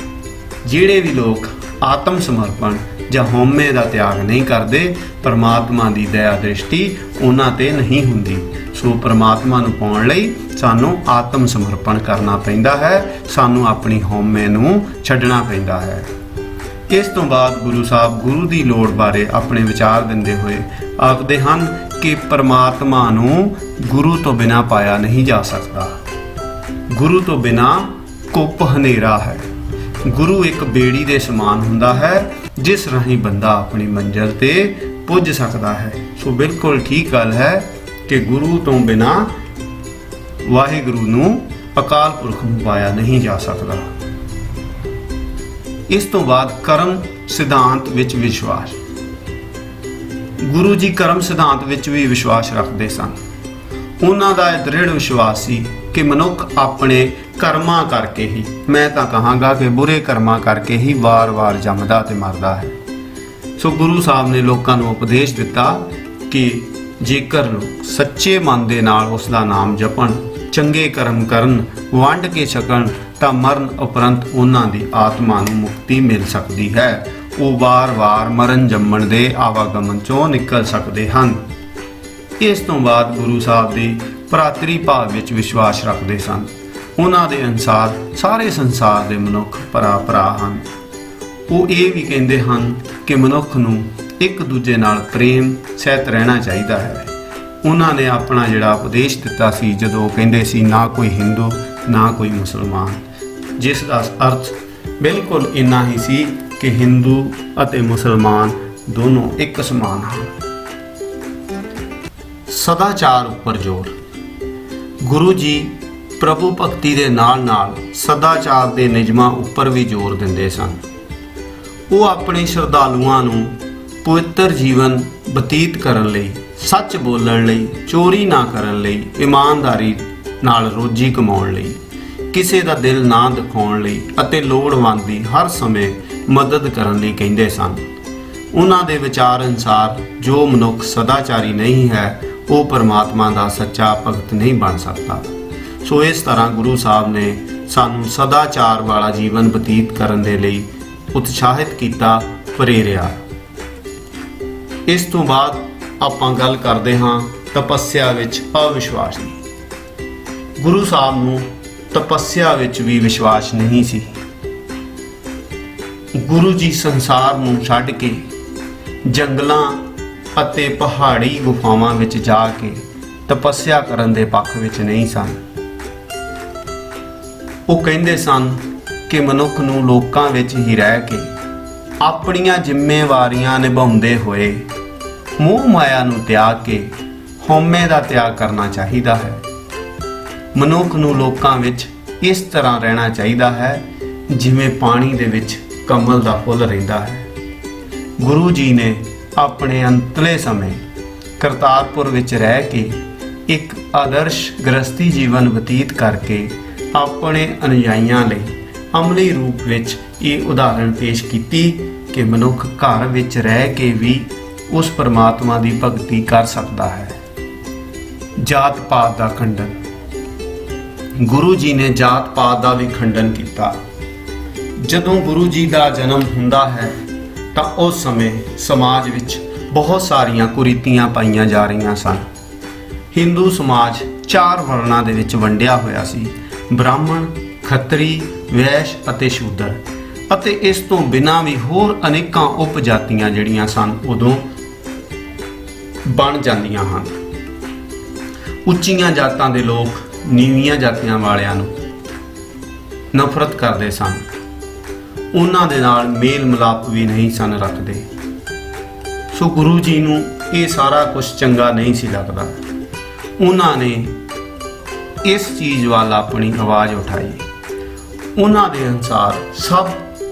ਜਿਹੜੇ ਵੀ ਲੋਕ ਆਤਮ ਸਮਰਪਣ ਜਾਂ ਹਉਮੈ ਦਾ ਤਿਆਗ ਨਹੀਂ ਕਰਦੇ, ਪਰਮਾਤਮਾ ਦੀ ਦਇਆ ਦ੍ਰਿਸ਼ਟੀ ਉਹਨਾਂ ਤੇ ਨਹੀਂ ਹੁੰਦੀ। ਸੋ ਪਰਮਾਤਮਾ ਨੂੰ ਪਾਉਣ ਲਈ ਸਾਨੂੰ ਆਤਮ ਸਮਰਪਣ ਕਰਨਾ ਪੈਂਦਾ ਹੈ, ਸਾਨੂੰ ਆਪਣੀ ਹਉਮੈ ਨੂੰ ਛੱਡਣਾ ਪੈਂਦਾ ਹੈ। ਇਸ ਤੋਂ ਬਾਅਦ ਗੁਰੂ ਸਾਹਿਬ ਗੁਰੂ ਦੀ ਲੋੜ ਬਾਰੇ ਆਪਣੇ ਵਿਚਾਰ ਦਿੰਦੇ ਹੋਏ ਆਖਦੇ ਹਨ ਕਿ ਪਰਮਾਤਮਾ ਨੂੰ ਗੁਰੂ ਤੋਂ ਬਿਨਾਂ ਪਾਇਆ ਨਹੀਂ ਜਾ ਸਕਦਾ। ਗੁਰੂ ਤੋਂ ਬਿਨਾਂ ਕੁੱਪ ਹਨੇਰਾ ਹੈ। ਗੁਰੂ ਇੱਕ ਬੇੜੀ ਦੇ ਸਮਾਨ ਹੁੰਦਾ ਹੈ ਜਿਸ ਰਾਹੀਂ ਬੰਦਾ ਆਪਣੀ ਮੰਜ਼ਿਲ ਤੇ ਪੁੱਜ ਸਕਦਾ ਹੈ। ਸੋ ਬਿਲਕੁਲ ਠੀਕ ਗੱਲ ਹੈ ਕਿ ਗੁਰੂ ਤੋਂ ਬਿਨਾਂ ਵਾਹਿਗੁਰੂ ਨੂੰ, ਅਕਾਲ ਪੁਰਖ ਨੂੰ ਪਾਇਆ ਨਹੀਂ ਜਾ ਸਕਦਾ। ਇਸ ਤੋਂ ਬਾਅਦ ਕਰਮ ਸਿਧਾਂਤ ਵਿੱਚ ਵਿਸ਼ਵਾਸ। ਗੁਰੂ ਜੀ ਕਰਮ ਸਿਧਾਂਤ ਵਿੱਚ ਵੀ ਵਿਸ਼ਵਾਸ ਰੱਖਦੇ ਸਨ। ਉਹਨਾਂ ਦਾ ਇਹ ਦ੍ਰਿੜ ਵਿਸ਼ਵਾਸ ਸੀ ਕਿ ਮਨੁੱਖ ਆਪਣੇ ਕਰਮਾਂ ਕਰਕੇ ਹੀ, ਮੈਂ ਤਾਂ ਕਹਾਂਗਾ ਕਿ ਬੁਰੇ ਕਰਮਾਂ ਕਰਕੇ ਹੀ ਵਾਰ-ਵਾਰ ਜੰਮਦਾ ਤੇ ਮਰਦਾ ਹੈ। ਸੋ ਗੁਰੂ ਸਾਹਿਬ ਨੇ ਲੋਕਾਂ ਨੂੰ ਉਪਦੇਸ਼ ਦਿੱਤਾ ਕਿ ਜੇਕਰ ਸੱਚੇ ਮਨ ਦੇ ਨਾਲ ਉਸ ਦਾ ਨਾਮ ਜਪਣ, ਚੰਗੇ ਕਰਮ ਕਰਨ, ਵੰਡ ਕੇ ਛਕਣ ਤਾਂ ਮਰਨ ਉਪਰੰਤ ਉਹਨਾਂ ਦੀ ਆਤਮਾ ਨੂੰ ਮੁਕਤੀ ਮਿਲ ਸਕਦੀ ਹੈ। ਉਹ ਵਾਰ-ਵਾਰ ਮਰਨ ਜੰਮਣ ਦੇ ਆਵਾਗਮਨ ਚੋਂ ਨਿਕਲ ਸਕਦੇ ਹਨ। ਇਸ ਤੋਂ ਬਾਅਦ ਗੁਰੂ ਸਾਹਿਬ ਦੇ ਭਰਾਤਰੀ ਭਾਵ ਵਿੱਚ ਵਿਸ਼ਵਾਸ ਰੱਖਦੇ ਸਨ। ਉਹਨਾਂ ਦੇ ਅਨੁਸਾਰ ਸਾਰੇ ਸੰਸਾਰ ਦੇ ਮਨੁੱਖ ਭਰਾ ਹਨ। ਉਹ ਇਹ ਵੀ ਕਹਿੰਦੇ ਹਨ ਕਿ ਮਨੁੱਖ ਨੂੰ ਇੱਕ ਦੂਜੇ ਨਾਲ ਪ੍ਰੇਮ ਸਹਿਤ ਰਹਿਣਾ ਚਾਹੀਦਾ ਹੈ। ਉਹਨਾਂ ਨੇ ਆਪਣਾ ਜਿਹੜਾ ਉਪਦੇਸ਼ ਦਿੱਤਾ ਸੀ, ਜਦੋਂ ਉਹ ਕਹਿੰਦੇ ਸੀ ਨਾ ਕੋਈ ਹਿੰਦੂ ਨਾ ਕੋਈ ਮੁਸਲਮਾਨ, ਜਿਸ ਦਾ ਅਰਥ ਬਿਲਕੁਲ ਇੰਨਾ ਹੀ ਸੀ ਕਿ ਹਿੰਦੂ ਅਤੇ ਮੁਸਲਮਾਨ ਦੋਨੋਂ ਇੱਕ ਸਮਾਨ ਹਨ। ਸਦਾਚਾਰ ਉੱਪਰ ਜ਼ੋਰ। ਗੁਰੂ ਜੀ ਪ੍ਰਭੂ ਭਗਤੀ ਦੇ ਨਾਲ-ਨਾਲ ਸਦਾਚਾਰ ਦੇ ਨਿਯਮਾਂ ਉੱਪਰ ਵੀ ਜ਼ੋਰ ਦਿੰਦੇ ਸਨ। ਉਹ ਆਪਣੇ ਸ਼ਰਧਾਲੂਆਂ ਨੂੰ ਪਵਿੱਤਰ ਜੀਵਨ ਬਤੀਤ ਕਰਨ ਲਈ, ਸੱਚ ਬੋਲਣ ਲਈ, ਚੋਰੀ ਨਾ ਕਰਨ ਲਈ, ਇਮਾਨਦਾਰੀ ਨਾਲ ਰੋਜੀ ਕਮਾਉਣ ਲਈ, ਕਿਸੇ ਦਾ ਦਿਲ ਨਾ ਦਿਖਾਉਣ ਲਈ ਅਤੇ ਲੋੜਵੰਦ ਦੀ ਹਰ ਸਮੇਂ ਮਦਦ ਕਰਨ ਲਈ ਕਹਿੰਦੇ ਸਨ। ਉਹਨਾਂ ਦੇ ਵਿਚਾਰ ਅਨੁਸਾਰ ਜੋ ਮਨੁੱਖ ਸਦਾਚਾਰੀ ਨਹੀਂ ਹੈ ਉਹ ਪਰਮਾਤਮਾ ਦਾ ਸੱਚਾ ਭਗਤ ਨਹੀਂ ਬਣ ਸਕਦਾ। ਸੋ ਇਸ ਤਰ੍ਹਾਂ ਗੁਰੂ ਸਾਹਿਬ ਨੇ ਸਾਨੂੰ ਸਦਾਚਾਰ ਵਾਲਾ ਜੀਵਨ ਬਤੀਤ ਕਰਨ ਦੇ ਲਈ ਉਤਸ਼ਾਹਿਤ ਕੀਤਾ, ਪ੍ਰੇਰਿਆ। ਇਸ ਤੋਂ ਬਾਅਦ ਆਪਾਂ ਗੱਲ ਕਰਦੇ ਹਾਂ ਤਪੱਸਿਆ ਵਿੱਚ ਅਵਿਸ਼ਵਾਸ ਦੀ। ਗੁਰੂ ਸਾਹਿਬ ਨੂੰ ਤਪੱਸਿਆ ਵਿੱਚ ਵੀ ਵਿਸ਼ਵਾਸ ਨਹੀਂ ਸੀ। ਗੁਰੂ ਜੀ ਸੰਸਾਰ ਨੂੰ ਛੱਡ ਕੇ ਜੰਗਲਾਂ ਅਤੇ ਪਹਾੜੀ ਗੁਫਾਵਾਂ ਵਿੱਚ ਜਾ ਕੇ ਤਪੱਸਿਆ ਕਰਨ ਦੇ ਪੱਖ ਵਿੱਚ ਨਹੀਂ ਸਨ। ਉਹ ਕਹਿੰਦੇ ਸਨ ਕਿ ਮਨੁੱਖ ਨੂੰ ਲੋਕਾਂ ਵਿੱਚ ਹੀ ਰਹਿ ਕੇ ਆਪਣੀਆਂ ਜ਼ਿੰਮੇਵਾਰੀਆਂ ਨਿਭਾਉਂਦੇ ਹੋਏ ਮੋਹ ਮਾਇਆ ਨੂੰ ਤਿਆਗ ਕੇ ਹਉਮੈ ਦਾ ਤਿਆਗ ਕਰਨਾ ਚਾਹੀਦਾ ਹੈ। ਮਨੁੱਖ ਨੂੰ ਲੋਕਾਂ ਵਿੱਚ ਇਸ ਤਰ੍ਹਾਂ ਰਹਿਣਾ ਚਾਹੀਦਾ ਹੈ ਜਿਵੇਂ ਪਾਣੀ ਦੇ ਵਿੱਚ ਕਮਲ ਦਾ ਫੁੱਲ ਰਹਿੰਦਾ ਹੈ। ਗੁਰੂ ਜੀ ਨੇ ਆਪਣੇ ਅੰਤਲੇ ਸਮੇਂ ਕਰਤਾਰਪੁਰ ਵਿੱਚ ਰਹਿ ਕੇ ਇੱਕ ਆਦਰਸ਼ ਗ੍ਰਸਤੀ ਜੀਵਨ ਬਤੀਤ ਕਰਕੇ ਆਪਣੇ ਅਨੁਯਾਈਆਂ ਲਈ ਅਮਲੀ ਰੂਪ ਵਿੱਚ ਇਹ ਉਦਾਹਰਣ ਪੇਸ਼ ਕੀਤੀ ਕਿ ਮਨੁੱਖ ਘਰ ਵਿੱਚ ਰਹਿ ਕੇ ਵੀ ਉਸ ਪਰਮਾਤਮਾ ਦੀ ਭਗਤੀ ਕਰ ਸਕਦਾ ਹੈ। ਜਾਤ ਪਾਤ ਦਾ ਖੰਡਨ। ਗੁਰੂ ਜੀ ਨੇ ਜਾਤ ਪਾਤ ਦਾ ਵੀ ਖੰਡਨ ਕੀਤਾ। ਜਦੋਂ ਗੁਰੂ ਜੀ ਦਾ ਜਨਮ ਹੁੰਦਾ ਹੈ ਤਾਂ ਉਸ ਸਮੇਂ ਸਮਾਜ ਵਿੱਚ ਬਹੁਤ ਸਾਰੀਆਂ ਕੁਰੀਤੀਆਂ ਪਾਈਆਂ ਜਾ ਰਹੀਆਂ ਸਨ। ਹਿੰਦੂ ਸਮਾਜ 4 ਵਰਨਾਂ ਦੇ ਵਿੱਚ ਵੰਡਿਆ ਹੋਇਆ ਸੀ: ਬ੍ਰਾਹਮਣ, ਖੱਤਰੀ, ਵੈਸ਼ ਅਤੇ ਸ਼ੂਦਰ। ਅਤੇ ਇਸ ਤੋਂ ਬਿਨਾਂ ਵੀ ਹੋਰ ਅਨੇਕਾਂ ਉਪ ਜਾਤੀਆਂ ਜਿਹੜੀਆਂ ਸਨ ਉਦੋਂ ਬਣ ਜਾਂਦੀਆਂ ਹਨ। ਉੱਚੀਆਂ ਜਾਤਾਂ ਦੇ ਲੋਕ ਨੀਵੀਆਂ ਜਾਤੀਆਂ ਵਾਲਿਆਂ ਨੂੰ ਨਫ਼ਰਤ ਕਰਦੇ ਸਨ। ਉਹਨਾਂ ਦੇ ਨਾਲ ਮੇਲ ਮਿਲਾਪ ਵੀ ਨਹੀਂ ਸਨ ਰੱਖਦੇ। ਸੋ ਗੁਰੂ ਜੀ ਨੂੰ ਇਹ ਸਾਰਾ ਕੁਝ ਚੰਗਾ ਨਹੀਂ ਸੀ ਲੱਗਦਾ। ਉਹਨਾਂ ਨੇ ਇਸ ਚੀਜ਼ ਵੱਲ ਆਪਣੀ ਆਵਾਜ਼ ਉਠਾਈ। ਉਹਨਾਂ ਦੇ ਅਨੁਸਾਰ ਸਭ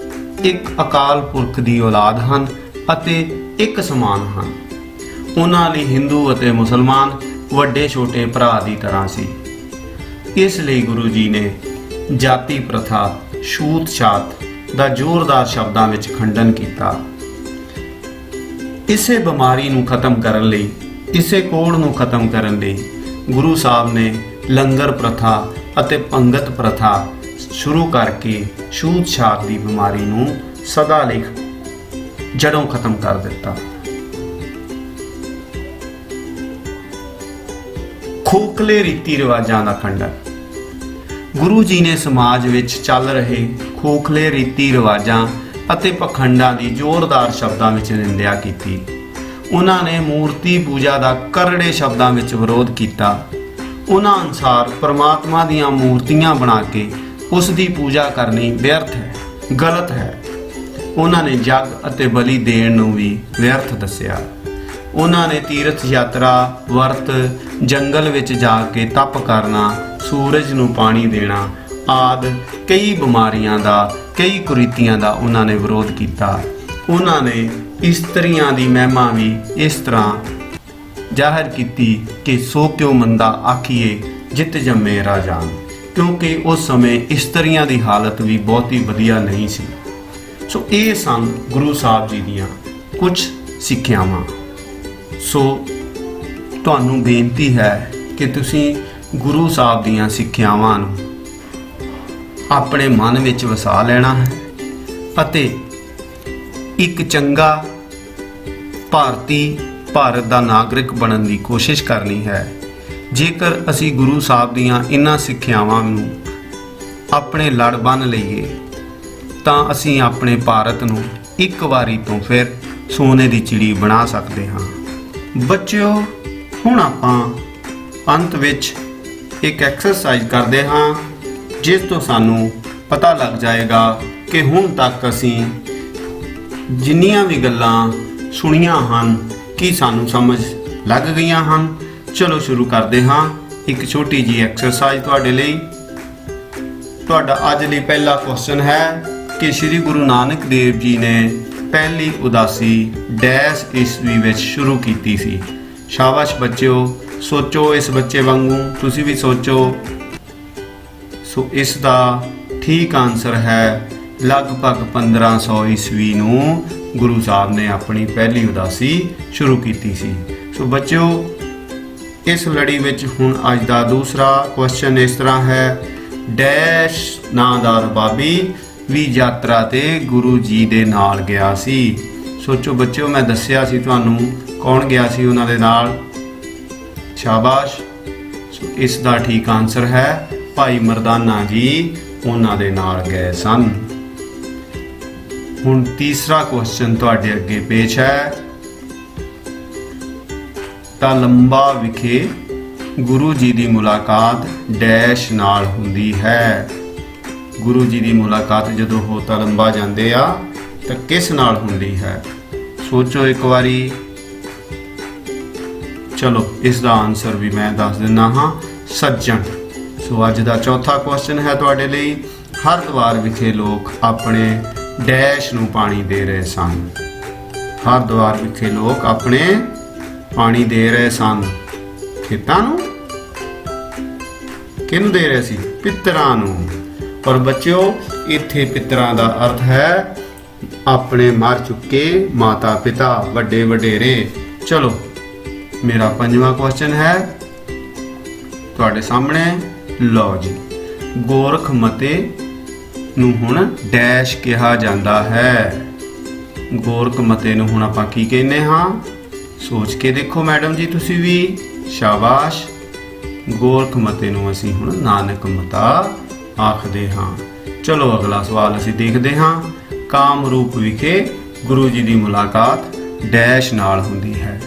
ਇੱਕ ਅਕਾਲ ਪੁਰਖ ਦੀ ਔਲਾਦ ਹਨ ਅਤੇ ਇੱਕ ਸਮਾਨ ਹਨ। ਉਹਨਾਂ ਲਈ ਹਿੰਦੂ ਅਤੇ ਮੁਸਲਮਾਨ ਵੱਡੇ ਛੋਟੇ ਭਰਾ ਦੀ ਤਰ੍ਹਾਂ ਸੀ। ਇਸ ਲਈ ਗੁਰੂ ਜੀ ਨੇ ਜਾਤੀ ਪ੍ਰਥਾ, ਛੂਤ ਛਾਤ ਦਾ ਜ਼ੋਰਦਾਰ ਸ਼ਬਦਾਂ ਵਿੱਚ ਖੰਡਨ ਕੀਤਾ। ਇਸੇ ਬਿਮਾਰੀ ਨੂੰ ਖਤਮ ਕਰਨ ਲਈ, ਇਸੇ ਕੋੜ ਨੂੰ ਖਤਮ ਕਰਨ ਲਈ ਗੁਰੂ ਸਾਹਿਬ ਨੇ ਲੰਗਰ ਪ੍ਰਥਾ ਅਤੇ ਪੰਗਤ ਪ੍ਰਥਾ ਸ਼ੁਰੂ ਕਰਕੇ ਛੂਤ ਛਾਤ ਦੀ ਬਿਮਾਰੀ ਨੂੰ ਸਦਾ ਲਈ ਜੜੋਂ ਖਤਮ ਕਰ ਦਿੱਤਾ। ਖੋਖਲੇ ਰੀਤੀ ਰਿਵਾਜਾਂ ਦਾ ਖੰਡਨ। ਗੁਰੂ ਜੀ ਨੇ ਸਮਾਜ ਵਿੱਚ ਚੱਲ ਰਹੇ ਖੋਖਲੇ ਰੀਤੀ ਰਿਵਾਜਾਂ ਅਤੇ ਪਖੰਡਾਂ ਦੀ ਜ਼ੋਰਦਾਰ ਸ਼ਬਦਾਂ ਵਿੱਚ ਨਿੰਦਿਆ ਕੀਤੀ। ਉਹਨਾਂ ਨੇ ਮੂਰਤੀ ਪੂਜਾ ਦਾ ਕਰੜੇ ਸ਼ਬਦਾਂ ਵਿੱਚ ਵਿਰੋਧ ਕੀਤਾ। ਉਹਨਾਂ ਅਨੁਸਾਰ ਪਰਮਾਤਮਾ ਦੀਆਂ ਮੂਰਤੀਆਂ ਬਣਾ ਕੇ ਉਸ ਦੀ ਪੂਜਾ ਕਰਨੀ ਵਿਅਰਥ ਹੈ, ਗਲਤ ਹੈ। ਉਹਨਾਂ ਨੇ ਜਗ ਅਤੇ ਬਲੀ ਦੇਣ ਨੂੰ ਵੀ ਵਿਅਰਥ ਦੱਸਿਆ। ਉਹਨਾਂ ਨੇ ਤੀਰਥ ਯਾਤਰਾ, ਵਰਤ, ਜੰਗਲ ਵਿੱਚ ਜਾ ਕੇ ਤਪ ਕਰਨਾ, ਸੂਰਜ ਨੂੰ ਪਾਣੀ ਦੇਣਾ ਆਦਿ ਕਈ ਬਿਮਾਰੀਆਂ ਦਾ, ਕਈ ਕੁਰੀਤੀਆਂ ਦਾ ਉਹਨਾਂ ਨੇ ਵਿਰੋਧ ਕੀਤਾ। ਉਹਨਾਂ ਨੇ ਇਸਤਰੀਆਂ ਦੀ ਮਹਿਮਾ ਵੀ ਇਸ ਤਰ੍ਹਾਂ ਜ਼ਾਹਿਰ ਕੀਤੀ ਕਿ ਸੋ ਕਿਉ ਮੰਦਾ ਆਖੀਏ ਜਿਤ ਜੰਮੇ ਰਾਜਾਨ, ਕਿਉਂਕਿ ਉਸ ਸਮੇਂ ਇਸਤਰੀਆਂ ਦੀ ਹਾਲਤ ਵੀ ਬਹੁਤੀ ਵਧੀਆ ਨਹੀਂ ਸੀ। ਸੋ ਇਹ ਸਨ ਗੁਰੂ ਸਾਹਿਬ ਜੀ ਦੀਆਂ ਕੁਝ ਸਿੱਖਿਆਵਾਂ। ਸੋ ਤੁਹਾਨੂੰ ਬੇਨਤੀ ਹੈ ਕਿ ਤੁਸੀਂ ਗੁਰੂ ਸਾਹਿਬ ਦੀਆਂ ਸਿੱਖਿਆਵਾਂ ਨੂੰ ਆਪਣੇ ਮਨ ਵਿੱਚ ਵਸਾ ਲੈਣਾ ਹੈ ਅਤੇ ਇੱਕ ਚੰਗਾ ਭਾਰਤ ਦਾ ਨਾਗਰਿਕ ਬਣਨ ਦੀ ਕੋਸ਼ਿਸ਼ ਕਰਨੀ ਹੈ। ਜੇਕਰ ਅਸੀਂ ਗੁਰੂ ਸਾਹਿਬ ਦੀਆਂ ਇਹਨਾਂ ਸਿੱਖਿਆਵਾਂ ਨੂੰ ਆਪਣੇ ਲੜ ਬੰਨ੍ਹ ਲਈਏ ਤਾਂ ਅਸੀਂ ਆਪਣੇ ਭਾਰਤ ਨੂੰ ਇੱਕ ਵਾਰੀ ਤੋਂ ਫਿਰ ਸੋਨੇ ਦੀ ਚਿੜੀ ਬਣਾ ਸਕਦੇ ਹਾਂ। ਬੱਚਿਓ, ਹੁਣ ਆਪਾਂ ਅੰਤ ਵਿੱਚ ਇੱਕ ਐਕਸਰਸਾਈਜ਼ ਕਰਦੇ ਹਾਂ ਜਿਸ ਤੋਂ ਸਾਨੂੰ ਪਤਾ ਲੱਗ ਜਾਏਗਾ ਕਿ ਹੁਣ ਤੱਕ ਅਸੀਂ ਜਿੰਨੀਆਂ ਵੀ ਗੱਲਾਂ ਸੁਣੀਆਂ ਹਨ ਕੀ ਸਾਨੂੰ ਸਮਝ ਲੱਗ ਗਈਆਂ ਹਨ। ਚਲੋ ਸ਼ੁਰੂ ਕਰਦੇ ਹਾਂ। ਇੱਕ ਛੋਟੀ ਜਿਹੀ ਐਕਸਰਸਾਈਜ਼ ਤੁਹਾਡੇ ਲਈ। ਤੁਹਾਡਾ ਅੱਜ ਲਈ ਪਹਿਲਾ ਕੁਐਸਚਨ ਹੈ ਕਿ ਸ੍ਰੀ ਗੁਰੂ ਨਾਨਕ ਦੇਵ ਜੀ ਨੇ ਪਹਿਲੀ ਉਦਾਸੀ ਡੈਸ਼ ਈਸਵੀ ਵਿੱਚ ਸ਼ੁਰੂ ਕੀਤੀ ਸੀ। ਸ਼ਾਬਾਸ਼ ਬੱਚਿਓ, ਸੋਚੋ ਇਸ ਬੱਚੇ ਵਾਂਗੂ ਤੁਸੀਂ ਵੀ ਸੋਚੋ। ਸੋ ਇਸ ਦਾ ਠੀਕ ਆਨਸਰ ਹੈ ਲਗਭਗ 1500 ਈਸਵੀ ਨੂੰ ਗੁਰੂ ਸਾਹਿਬ ਨੇ ਆਪਣੀ ਪਹਿਲੀ ਉਦਾਸੀ ਸ਼ੁਰੂ ਕੀਤੀ ਸੀ। ਸੋ ਬੱਚਿਓ, ਇਸ ਲੜੀ ਵਿੱਚ ਹੁਣ ਅੱਜ ਦਾ ਦੂਸਰਾ ਕੁਐਸਚਨ ਇਸ ਤਰ੍ਹਾਂ ਹੈ, ਡੈਸ਼ ਨਾਂ ਦਾ ਰਬਾਬੀ ਵੀ ਯਾਤਰਾ ਤੇ ਗੁਰੂ ਜੀ ਦੇ ਨਾਲ ਗਿਆ ਸੀ। ਸੋਚੋ ਬੱਚਿਓ, ਮੈਂ ਦੱਸਿਆ ਸੀ ਤੁਹਾਨੂੰ ਕੌਣ ਗਿਆ ਸੀ ਉਹਨਾਂ ਦੇ ਨਾਲ। ਸ਼ਾਬਾਸ਼। ਸੋ ਇਸ ਦਾ ਠੀਕ ਆਨਸਰ ਹੈ ਭਾਈ ਮਰਦਾਨਾ ਜੀ ਉਹਨਾਂ ਦੇ ਨਾਲ ਗਏ ਸਨ। ਹੁਣ ਤੀਸਰਾ ਕੁਐਸਚਨ ਤੁਹਾਡੇ ਅੱਗੇ ਪੇਸ਼ ਹੈ। ਤਾਲੰਬਾ ਵਿਖੇ ਗੁਰੂ ਜੀ ਦੀ ਮੁਲਾਕਾਤ ਡੈਸ਼ ਨਾਲ ਹੁੰਦੀ ਹੈ। ਗੁਰੂ ਜੀ ਦੀ ਮੁਲਾਕਾਤ ਜਦੋਂ ਉਹ ਤਾਲੰਬਾ ਜਾਂਦੇ ਆ ਤਾਂ ਕਿਸ ਨਾਲ ਹੁੰਦੀ ਹੈ? ਸੋਚੋ ਇੱਕ ਵਾਰੀ। ਚਲੋ ਇਸ ਦਾ ਆਨਸਰ ਵੀ ਮੈਂ ਦੱਸ ਦਿੰਦਾ ਹਾਂ, ਸੱਜਣ। ਸੋ ਅੱਜ ਦਾ ਚੌਥਾ ਕੁਐਸਚਨ ਹੈ ਤੁਹਾਡੇ ਲਈ, ਹਰਿਦੁਆਰ ਵਿਖੇ ਲੋਕ ਆਪਣੇ ਡੈਸ਼ ਨੂੰ ਪਾਣੀ ਦੇ ਰਹੇ ਸਨ। ਹਰਿਦੁਆਰ ਵਿਖੇ ਲੋਕ ਆਪਣੇ ਪਾਣੀ ਦੇ ਰਹੇ ਸਨ ਖੇਤਾਂ ਨੂੰ। ਕਿਹਨੂੰ ਦੇ ਰਹੇ ਸੀ? ਪਿੱਤਰਾਂ ਨੂੰ। ਪਰ ਬੱਚਿਓ, ਇੱਥੇ ਪਿੱਤਰਾਂ ਦਾ ਅਰਥ ਹੈ ਆਪਣੇ ਮਰ ਚੁੱਕੇ ਮਾਤਾ ਪਿਤਾ, ਵੱਡੇ ਵਡੇਰੇ। ਚਲੋ ਮੇਰਾ ਪੰਜਵਾਂ ਕੁਐਸਚਨ ਹੈ ਤੁਹਾਡੇ ਸਾਹਮਣੇ। ਲਓ ਜੀ, ਗੋਰਖ ਮਤੇ ਨੂੰ ਹੁਣ ਡੈਸ਼ ਕਿਹਾ ਜਾਂਦਾ ਹੈ। ਗੋਰਖ ਮਤੇ ਨੂੰ ਹੁਣ ਆਪਾਂ ਕੀ ਕਹਿੰਦੇ ਹਾਂ? ਸੋਚ ਕੇ ਦੇਖੋ ਮੈਡਮ ਜੀ ਤੁਸੀਂ ਵੀ। ਸ਼ਾਬਾਸ਼। ਗੋਰਖ ਮਤੇ ਨੂੰ ਅਸੀਂ ਹੁਣ ਨਾਨਕ ਮਤਾ ਆਖਦੇ ਹਾਂ। ਚਲੋ ਅਗਲਾ ਸਵਾਲ ਅਸੀਂ ਦੇਖਦੇ ਹਾਂ। ਕਾਮਰੂਪ ਵਿਖੇ ਗੁਰੂ ਜੀ ਦੀ ਮੁਲਾਕਾਤ ਡੈਸ਼ ਨਾਲ ਹੁੰਦੀ ਹੈ।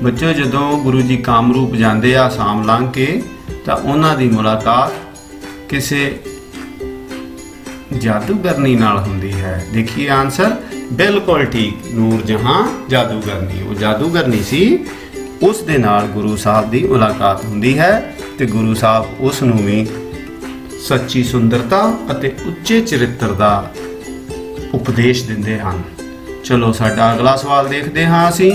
ਬੱਚੋ, ਜਦੋਂ ਗੁਰੂ ਜੀ ਕਾਮਰੂਪ ਜਾਂਦੇ ਆ ਆਸਾਮ ਲੰਘ ਕੇ ਤਾਂ ਉਹਨਾਂ ਦੀ ਮੁਲਾਕਾਤ ਕਿਸੇ ਜਾਦੂਗਰਨੀ ਨਾਲ ਹੁੰਦੀ ਹੈ। ਦੇਖੀਏ ਆਨਸਰ ਬਿਲਕੁਲ ਠੀਕ, ਨੂਰ ਜਹਾਂ ਜਾਦੂਗਰਨੀ। ਉਹ ਜਾਦੂਗਰਨੀ ਸੀ, ਉਸ ਦੇ ਨਾਲ ਗੁਰੂ ਸਾਹਿਬ ਦੀ ਮੁਲਾਕਾਤ ਹੁੰਦੀ ਹੈ ਤੇ ਗੁਰੂ ਸਾਹਿਬ ਉਸ ਨੂੰ ਵੀ ਸੱਚੀ ਸੁੰਦਰਤਾ ਅਤੇ ਉੱਚੇ ਚਰਿੱਤਰ ਦਾ ਉਪਦੇਸ਼ ਦਿੰਦੇ ਹਨ। ਚਲੋ ਸਾਡਾ ਅਗਲਾ ਸਵਾਲ ਦੇਖਦੇ ਹਾਂ ਅਸੀਂ।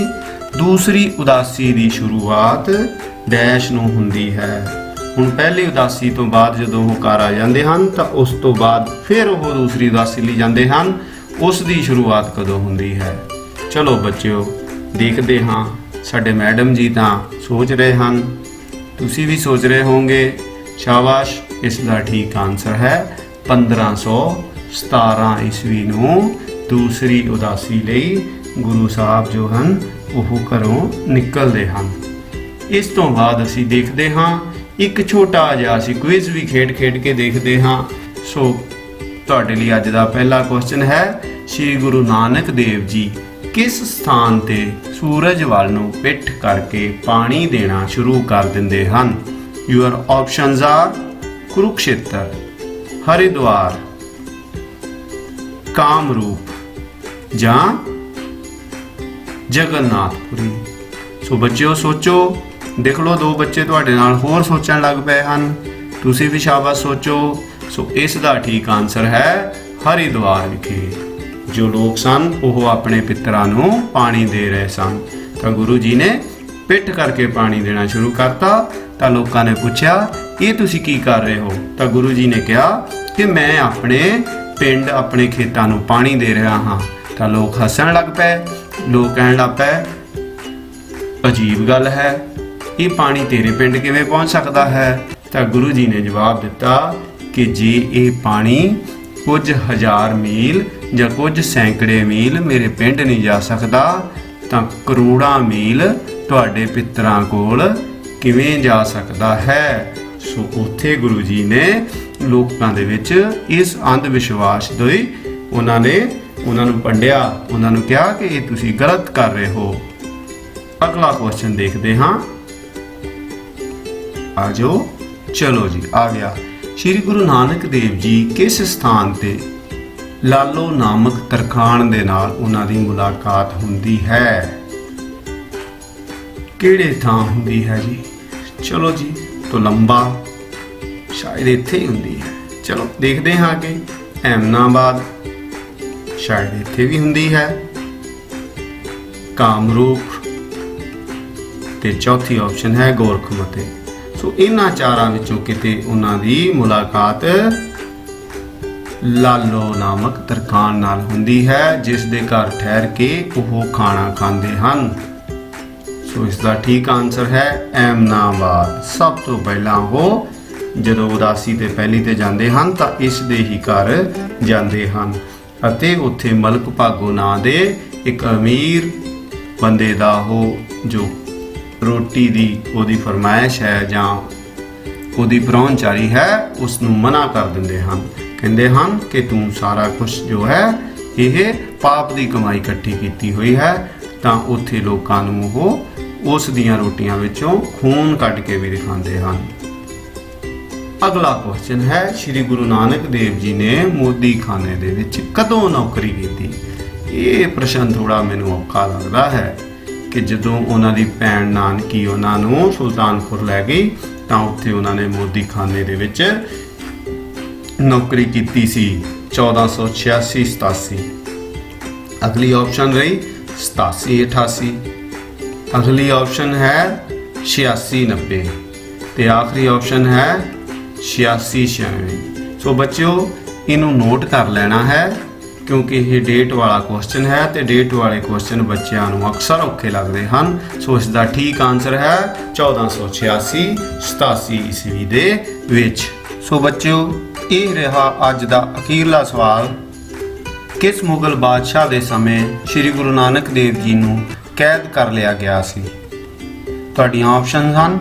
ਦੂਸਰੀ ਉਦਾਸੀ ਦੀ ਸ਼ੁਰੂਆਤ ਡੈਸ਼ ਨੂੰ ਹੁੰਦੀ ਹੈ। ਹੁਣ ਪਹਿਲੀ ਉਦਾਸੀ ਤੋਂ ਬਾਅਦ ਜਦੋਂ ਉਹ ਘਰ ਆ ਜਾਂਦੇ ਹਨ ਤਾਂ ਉਸ ਤੋਂ ਬਾਅਦ ਫਿਰ ਉਹ ਦੂਸਰੀ ਉਦਾਸੀ ਲਈ ਜਾਂਦੇ ਹਨ। ਉਸ ਦੀ ਸ਼ੁਰੂਆਤ ਕਦੋਂ ਹੁੰਦੀ ਹੈ? ਚਲੋ ਬੱਚਿਓ ਦੇਖਦੇ ਹਾਂ। ਸਾਡੇ ਮੈਡਮ ਜੀ ਤਾਂ ਸੋਚ ਰਹੇ ਹਨ, ਤੁਸੀਂ ਵੀ ਸੋਚ ਰਹੇ ਹੋਵੋਗੇ। ਸ਼ਾਬਾਸ਼। ਇਸ ਦਾ ਠੀਕ ਆਨਸਰ ਹੈ 1517 ਈਸਵੀ ਨੂੰ ਦੂਸਰੀ ਉਦਾਸੀ ਲਈ ਗੁਰੂ ਸਾਹਿਬ ਜੋ ਹਨ ਉਹ ਘਰੋਂ ਨਿਕਲਦੇ ਹਨ। ਇਸ ਤੋਂ ਬਾਅਦ ਅਸੀਂ ਦੇਖਦੇ ਹਾਂ ਇੱਕ ਛੋਟਾ ਜਿਹਾ ਅਸੀਂ ਕੁਇਜ਼ ਵੀ ਖੇਡ ਕੇ ਦੇਖਦੇ ਹਾਂ। ਸੋ ਤੁਹਾਡੇ ਲਈ ਅੱਜ ਦਾ ਪਹਿਲਾ ਕੁਐਸਚਨ ਹੈ, ਸ੍ਰੀ ਗੁਰੂ ਨਾਨਕ ਦੇਵ ਜੀ ਕਿਸ ਸਥਾਨ ਤੇ ਸੂਰਜ ਵੱਲ ਨੂੰ ਪਿੱਠ ਕਰਕੇ ਪਾਣੀ ਦੇਣਾ ਸ਼ੁਰੂ ਕਰ ਦਿੰਦੇ ਹਨ? Your options are Kurukshetra, Haridwar, Kamrup ਜਾਂ ਜਗਨਨਾਥਪੁਰੀ। ਸੋ ਬੱਚਿਓ ਸੋਚੋ। ਦੇਖ ਲਓ ਦੋ ਬੱਚੇ ਤੁਹਾਡੇ ਨਾਲ ਹੋਰ ਸੋਚਣ ਲੱਗ ਪਏ ਹਨ। ਤੁਸੀਂ ਵੀ ਸ਼ਾਬਾਸ਼ ਸੋਚੋ। ਸੋ ਇਸ ਦਾ ਠੀਕ ਆਨਸਰ ਹੈ ਹਰਿਦੁਆਰ ਵਿਖੇ ਜੋ ਲੋਕ ਸਨ ਉਹ ਆਪਣੇ ਪਿੱਤਰਾਂ ਨੂੰ ਪਾਣੀ ਦੇ ਰਹੇ ਸਨ ਤਾਂ ਗੁਰੂ ਜੀ ਨੇ ਪਿੱਠ ਕਰਕੇ ਪਾਣੀ ਦੇਣਾ ਸ਼ੁਰੂ ਕਰਤਾ। ਤਾਂ ਲੋਕਾਂ ਨੇ ਪੁੱਛਿਆ ਇਹ ਤੁਸੀਂ ਕੀ ਕਰ ਰਹੇ ਹੋ? ਤਾਂ ਗੁਰੂ ਜੀ ਨੇ ਕਿਹਾ ਕਿ ਮੈਂ ਆਪਣੇ ਪਿੰਡ ਆਪਣੇ ਖੇਤਾਂ ਨੂੰ ਪਾਣੀ ਦੇ ਰਿਹਾ ਹਾਂ। ਤਾਂ ਲੋਕ ਹੱਸਣ ਲੱਗ ਪਏ। ਲੋਕ ਕਹਿਣ ਲੱਗ ਪਏ ਅਜੀਬ ਗੱਲ ਹੈ, ਇਹ ਪਾਣੀ ਤੇਰੇ ਪਿੰਡ ਕਿਵੇਂ ਪਹੁੰਚ ਸਕਦਾ ਹੈ? ਤਾਂ ਗੁਰੂ ਜੀ ਨੇ ਜਵਾਬ ਦਿੱਤਾ ਕਿ ਜੇ ਇਹ ਪਾਣੀ ਕੁਝ ਹਜ਼ਾਰ ਮੀਲ ਜਾਂ ਕੁਝ ਸੈਂਕੜੇ ਮੀਲ ਮੇਰੇ ਪਿੰਡ ਨਹੀਂ ਜਾ ਸਕਦਾ ਤਾਂ ਕਰੋੜਾਂ ਮੀਲ ਤੁਹਾਡੇ ਪਿੱਤਰਾਂ ਕੋਲ ਕਿਵੇਂ ਜਾ ਸਕਦਾ ਹੈ। ਸੋ ਉੱਥੇ ਗੁਰੂ ਜੀ ਨੇ ਲੋਕਾਂ ਦੇ ਵਿੱਚ ਇਸ ਅੰਧ ਵਿਸ਼ਵਾਸ ਦੇ ਉਹਨਾਂ ਨੂੰ ਪੰਡਿਆ, ਉਹਨਾਂ ਨੂੰ ਕਿਹਾ ਕਿ ਇਹ ਤੁਸੀਂ ਗਲਤ ਕਰ ਰਹੇ ਹੋ। ਅਗਲਾ ਕੁਐਸਚਨ ਦੇਖਦੇ ਹਾਂ। ਆਜੋ ਚਲੋ ਜੀ, ਆ ਗਿਆ। ਸ਼੍ਰੀ ਗੁਰੂ ਨਾਨਕ ਦੇਵ ਜੀ ਕਿਸ ਸਥਾਨ ਤੇ ਲਾਲੋ ਨਾਮਕ ਤਰਖਾਣ ਦੇ ਨਾਲ ਉਹਨਾਂ ਦੀ ਮੁਲਾਕਾਤ ਹੁੰਦੀ ਹੈ? ਕਿਹੜੇ ਥਾਂ ਹੁੰਦੀ ਹੈ ਜੀ? ਚਲੋ ਜੀ, ਤੋਲੰਬਾ ਸ਼ਾਇਦ ਇੱਥੇ ਹੀ ਹੁੰਦੀ ਹੈ। ਚਲੋ ਦੇਖਦੇ ਹਾਂ ਕਿ ਅਹਿਮਦਾਬਾਦ ਸ਼ਾਇਦ ਇੱਥੇ ਵੀ ਹੁੰਦੀ ਹੈ, ਕਾਮਰੂਪ ਤੇ ਚੌਥੀ ਆਪਸ਼ਨ ਹੈ ਗੋਰਖਮਤੇ। ਸੋ ਇਹਨਾਂ ਚਾਰਾਂ ਵਿੱਚੋਂ ਕਿਤੇ ਉਹਨਾਂ ਦੀ ਮੁਲਾਕਾਤ ਲਾਲੋ ਨਾਮਕ ਤਰਖਾਣ ਨਾਲ ਹੁੰਦੀ ਹੈ, ਜਿਸ ਦੇ ਘਰ ਠਹਿਰ ਕੇ ਉਹ ਖਾਣਾ ਖਾਂਦੇ ਹਨ। ਸੋ ਇਸ ਦਾ ਠੀਕ ਆਨਸਰ ਹੈ ਅਹਿਮਦਾਬਾਦ। ਸਭ ਤੋਂ ਪਹਿਲਾਂ ਉਹ ਜਦੋਂ ਉਦਾਸੀ ਤੇ ਪਹਿਲੀ ਤੇ ਜਾਂਦੇ ਹਨ ਤਾਂ ਇਸ ਦੇ ਹੀ ਘਰ ਜਾਂਦੇ ਹਨ ਅਤੇ ਉੱਥੇ ਮਲਕ ਭਾਗੋ ਨਾਂ ਦੇ ਇੱਕ ਅਮੀਰ ਬੰਦੇ ਦਾ ਉਹ ਜੋ ਰੋਟੀ ਦੀ ਉਹਦੀ ਫਰਮਾਇਸ਼ ਹੈ ਜਾਂ ਉਹਦੀ ਪ੍ਰਾਹੁਣਚਾਰੀ ਹੈ ਉਸ ਨੂੰ ਮਨਾ ਕਰ ਦਿੰਦੇ ਹਨ। ਕਹਿੰਦੇ ਹਨ ਕਿ ਤੂੰ ਸਾਰਾ ਕੁਝ ਜੋ ਹੈ ਇਹ ਪਾਪ ਦੀ ਕਮਾਈ ਇਕੱਠੀ ਕੀਤੀ ਹੋਈ ਹੈ। ਤਾਂ ਉੱਥੇ ਲੋਕਾਂ ਨੂੰ ਉਹ ਉਸ ਦੀਆਂ ਰੋਟੀਆਂ ਵਿੱਚੋਂ ਖੂਨ ਕੱਢ ਕੇ ਵੀ ਦਿਖਾਉਂਦੇ ਹਨ। ਅਗਲਾ ਕੁਐਸਚਨ ਹੈ ਸ਼੍ਰੀ ਗੁਰੂ ਨਾਨਕ ਦੇਵ ਜੀ ਨੇ ਮੋਦੀਖਾਨੇ ਦੇ ਵਿੱਚ ਕਦੋਂ ਨੌਕਰੀ ਕੀਤੀ? ਇਹ ਪ੍ਰਸ਼ਨ ਥੋੜਾ ਮੈਨੂੰ ਔਖਾ ਲੱਗਦਾ ਹੈ ਕਿ ਜਦੋਂ ਉਹਨਾਂ ਦੀ ਭੈਣ ਨਾਨਕੀ ਉਹਨਾਂ ਨੂੰ ਸੁਲਤਾਨਪੁਰ ਲੈ ਗਈ ਤਾਂ ਉੱਥੇ ਉਹਨਾਂ ਨੇ ਮੋਦੀਖਾਨੇ ਦੇ ਵਿੱਚ ਨੌਕਰੀ ਕੀਤੀ ਸੀ 1486-87। ਅਗਲੀ ਆਪਸ਼ਨ ਰਹੀ 87-88। ਅਗਲੀ ਆਪਸ਼ਨ ਹੈ 86-90 ਤੇ ਆਖਰੀ ਆਪਸ਼ਨ ਹੈ 86-96। ਸੋ ਬੱਚਿਓ ਇਹਨੂੰ ਨੋਟ ਕਰ ਲੈਣਾ ਹੈ ਕਿਉਂਕਿ ਇਹ ਡੇਟ ਵਾਲਾ ਕੁਐਸਚਨ ਹੈ ਤੇ ਡੇਟ ਵਾਲੇ ਕੁਐਸਚਨ ਬੱਚਿਆਂ ਨੂੰ ਅਕਸਰ ਔਖੇ ਲੱਗਦੇ ਹਨ। ਸੋ ਇਸ ਦਾ ਠੀਕ ਆਨਸਰ ਹੈ 1486-87 ਈਸਵੀ ਦੇ ਵਿੱਚ। ਸੋ ਬੱਚਿਓ ਇਹ ਰਿਹਾ ਅੱਜ ਦਾ ਅਖੀਰਲਾ ਸਵਾਲ। ਕਿਸ ਮੁਗਲ ਬਾਦਸ਼ਾਹ ਦੇ ਸਮੇਂ ਸ਼੍ਰੀ ਗੁਰੂ ਨਾਨਕ ਦੇਵ ਜੀ ਨੂੰ ਕੈਦ ਕਰ ਲਿਆ ਗਿਆ ਸੀ? ਤੁਹਾਡੀਆਂ ਆਪਸ਼ਨਸ ਹਨ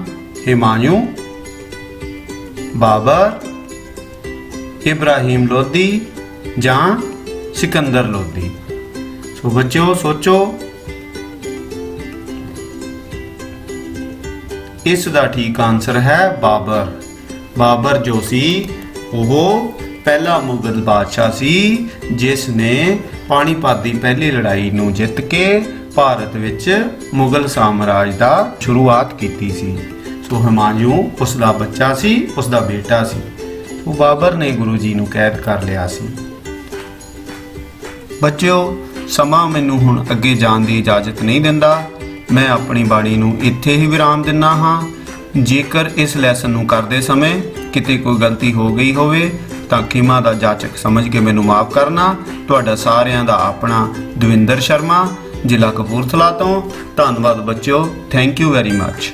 ਹਿਮਾਯੂ, ਬਾਬਰ, ਇਬਰਾਹਿਮ ਲੋਧੀ ਜਾਂ ਸਿਕੰਦਰ ਲੋਧੀ। ਸੋ ਬੱਚਿਓ ਸੋਚੋ। ਇਸ ਦਾ ਠੀਕ ਆਨਸਰ ਹੈ ਬਾਬਰ। ਬਾਬਰ ਜੋ ਸੀ ਉਹ ਪਹਿਲਾ ਮੁਗਲ ਬਾਦਸ਼ਾਹ ਸੀ ਜਿਸ ਨੇ ਪਾਣੀਪਤ ਦੀ ਪਹਿਲੀ ਲੜਾਈ ਨੂੰ ਜਿੱਤ ਕੇ ਭਾਰਤ ਵਿੱਚ ਮੁਗਲ ਸਾਮਰਾਜ ਦਾ ਸ਼ੁਰੂਆਤ ਕੀਤੀ ਸੀ। ਸੋ ਹਿਮਾਯੂ ਉਸ ਦਾ ਬੱਚਾ ਸੀ, ਉਸ ਦਾ ਬੇਟਾ ਸੀ। ਸੋ ਬਾਬਰ ਨੇ ਗੁਰੂ ਜੀ ਨੂੰ ਕੈਦ ਕਰ ਲਿਆ ਸੀ। ਬੱਚਿਓ ਸਮਾਂ ਮੈਨੂੰ ਹੁਣ ਅੱਗੇ ਜਾਣ ਦੀ ਇਜਾਜ਼ਤ ਨਹੀਂ ਦਿੰਦਾ। ਮੈਂ ਆਪਣੀ ਬਾਣੀ ਨੂੰ ਇੱਥੇ ਹੀ ਵਿਰਾਮ ਦਿੰਦਾ ਹਾਂ। ਜੇਕਰ ਇਸ ਲੈਸਨ ਨੂੰ ਕਰਦੇ ਸਮੇਂ ਕਿਤੇ ਕੋਈ ਗਲਤੀ ਹੋ ਗਈ ਹੋਵੇ ਤਾਂ ਖਿਮਾ ਦਾ ਜਾਚਕ ਸਮਝ ਕੇ ਮੈਨੂੰ ਮਾਫ ਕਰਨਾ। ਤੁਹਾਡਾ ਸਾਰਿਆਂ ਦਾ ਆਪਣਾ ਦਵਿੰਦਰ ਸ਼ਰਮਾ, ਜ਼ਿਲ੍ਹਾ ਕਪੂਰਥਲਾ ਤੋਂ। ਧੰਨਵਾਦ ਬੱਚਿਓ। Thank you very much.